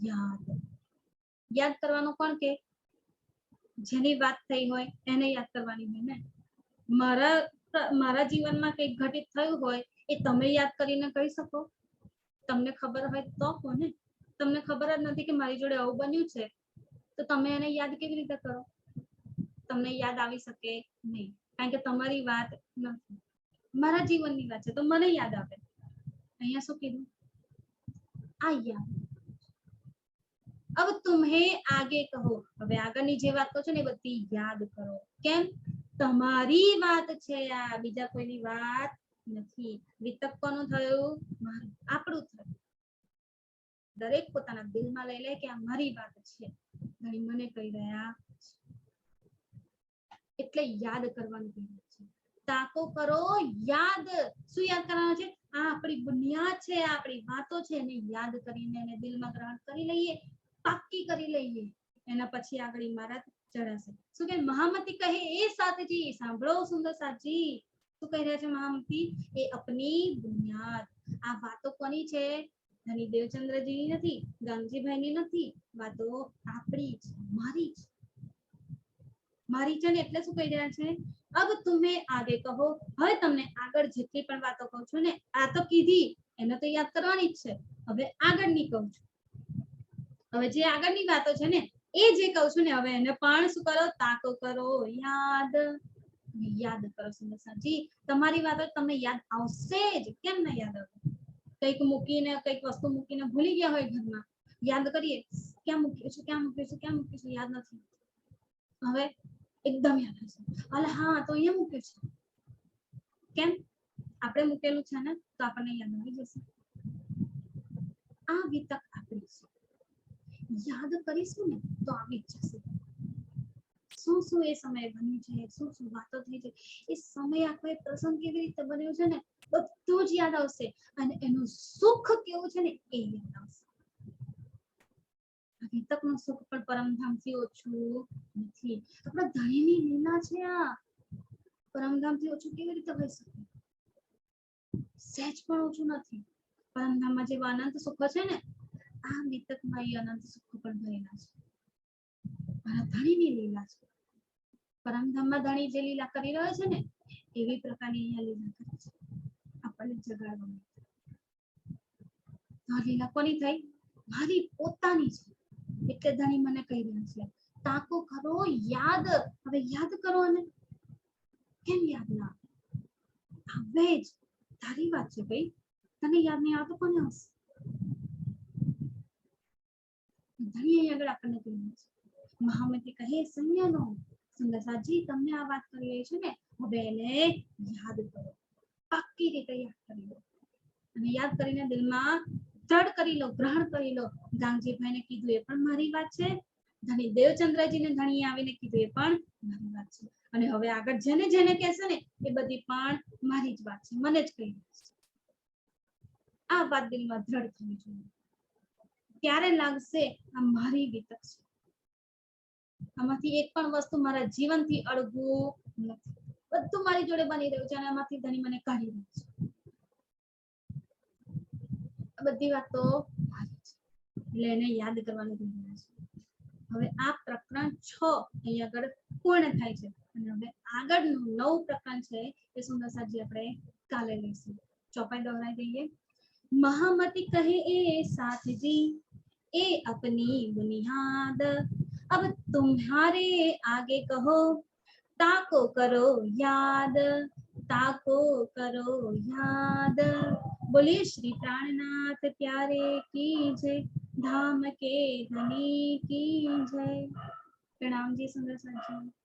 યાદ. યાદ કરવાનું કોણ કે? જેની વાત થઈ હોય એને યાદ કરવાની હોય ને. મારા જીવનમાં કંઈક ઘટિત થયું હોય એ તમે યાદ કરીને કહી શકો? તમને ખબર હોય તો કોને? તમને ખબર જ નથી કે મારી જોડે આવું બન્યું છે, તો તમે એને યાદ કેવી રીતે કરો? તમને યાદ આવી શકે નહીં, કારણ કે તમારી વાત નથી. મારા જીવનની વાત છે તો મને યાદ આવે. અહીંયા શું કીધું? આ યાદ. अब तुम्हें आगे कहो, હવે આગળની જે વાતો છે ને એ બધી યાદ કરો. કેમ? તમારી વાત છે આ, બીજા કોઈની વાત નથી. વિતક કોનું થયું? આપણું થયું. દરેક પોતાના દિલમાં લઈ લે કે આ મારી વાત છે, ઘણી મને કહી રહ્યા, એટલે યાદ કરવાનું કહેવાય છે. તાકો કરો યાદ. શું યાદ કરવાનું છે? આ આપણી બુનિયાદ છે, આ આપણી વાતો છે, એને યાદ કરીને એને દિલમાં ગ્રહણ કરી લઈએ, પાક્કી કરી લઈએ. એના પછી આગળ ઇમારત ચડાશે. શું કે મહામતી કહે એ સાતજી, સાંભળો સુંદર સાતજી, શું કહી રહ્યા છે મહામતી? એ અપની બુનિયાદ. આ વાતો કોની છે? ધની દેવચંદ્રજીની નથી, ગાંધીભાઈની નથી, વાતો આપણી છે, મારી છે. મારી છે ને એટલે શું કહી રહ્યા છે? અબ તમે આગે કહો. હવે તમને આગળ જેટલી પણ વાતો કહું છું ને, આ તો કીધી એને તો યાદ કરવાની જ છે. હવે આગળની કહું છું. હવે જે આગળની વાતો છે ને એ જે કહું છું ને, હવે એને પણ શું કરો? તાકો કરો યાદ. યાદ કરો સુંદરસાજી. તમારી વાતો તમને યાદ આવશે જ. કેમ ના યાદ આવે? કંઈક મૂકીને, કંઈક વસ્તુ મૂકીને ભૂલી ગયા હોય ઘરમાં, યાદ કરીએ ક્યાં મૂક્યું છે, ક્યાં મૂક્યું છે, ક્યાં મૂક્યું છે, યાદ નથી. હવે એકદમ યાદ હશે. અલે હા, તો અહીંયા મૂક્યું છે. કેમ? આપણે મૂકેલું છે ને, તો આપણને યાદ આવી જશે. આ વિતક આપણી છે. યાદ કરીશું ને તો આવી જ જશે. શું શું એ સમયે બન્યું છે, શું શું વાતો થઈ છે, એ સમય આખો એ પ્રસંગ કેવી રીતે બન્યો છે ને, બધું જ યાદ આવશે. અને એનું સુખ કેવું છે ને એ યાદ આવશે. વિતકનું સુખ પણ પરમધામથી ઓછું નથી. આપણા ધણીની લીલા છે આ. પરમધામથી ઓછું કેવી રીતે હોઈ શકે? સહેજ પણ ઓછું નથી. પરમધામમાં જે અનંત સુખ છે ને, આ વિતકમાં એ અનંત સુખ પણ ભરેલા છે. મારા ધણીની લીલા છે. પરમધામમાં ધણી જે લીલા કરી રહ્યો છે ને, એવી પ્રકારની અહીંયા લીલા કરે છે. આપણને જગાડવા માટે લીલા કોની થઈ? મારી પોતાની છે. એટલે ધણી મને કહી રહ્યા છે, તાકો કરો યાદ. હવે યાદ કરો. અને કેમ યાદ ના આવે? જ તારી વાત છે ભાઈ. તને યાદ નહીં આવતો કોને આવશે? ધણી અહીં આગળ આપણને કહી રહ્યા છે. મહામતી કહે સંજ્ઞાનો સંગસાજી તમને આ વાત કરી રહી છે ને, હવે એને યાદ કરો. પાક્કી રીતે યાદ કરી લો. અને યાદ કરીને દિલમાં દ્રઢ કરી લો, ગ્રહણ કરી લો. ગાંગજીભાઈને કીધું એ પણ મારી વાત છે. ધણી દેવચંદ્રજીને ધણીએ આવીને કીધું એ પણ મારી વાત છે. અને હવે આગળ જેને જેને કહેશે ને, એ બધી પણ મારી જ વાત છે. મને જ કહી છે. આ વાત દિલમાં દ્રઢ થવી જોઈએ. ત્યારે લાગશે આ મારી વિતક છે. આમાંથી એક પણ વસ્તુ મારા જીવનથી અળગું નથી. બધું મારી જોડે બની રહ્યું છે અને આમાંથી ધણી મને કાઢી રહ્યું છે. બધી વાતો મારી છે. એટલે એને યાદ કરવાની જરૂર છે. હવે આ પ્રકરણ 6 અહીં આગળ પૂર્ણ થાય છે. અને હવે આગળનું 9 પ્રકરણ છે એ સુંદરસાજી આપણે કાલે લઈશું. ચોપાઈ દોહરાઈ દઈએ. महामती कहे ए साथ जी ए अपनी बुनियाद, अब तुम्हारे आगे कहो ताको करो याद, ताको करो याद। बोलिए श्री प्राणनाथ प्यारे की जय, धाम के धनी की जय। प्रणाम जी सुंदर जी।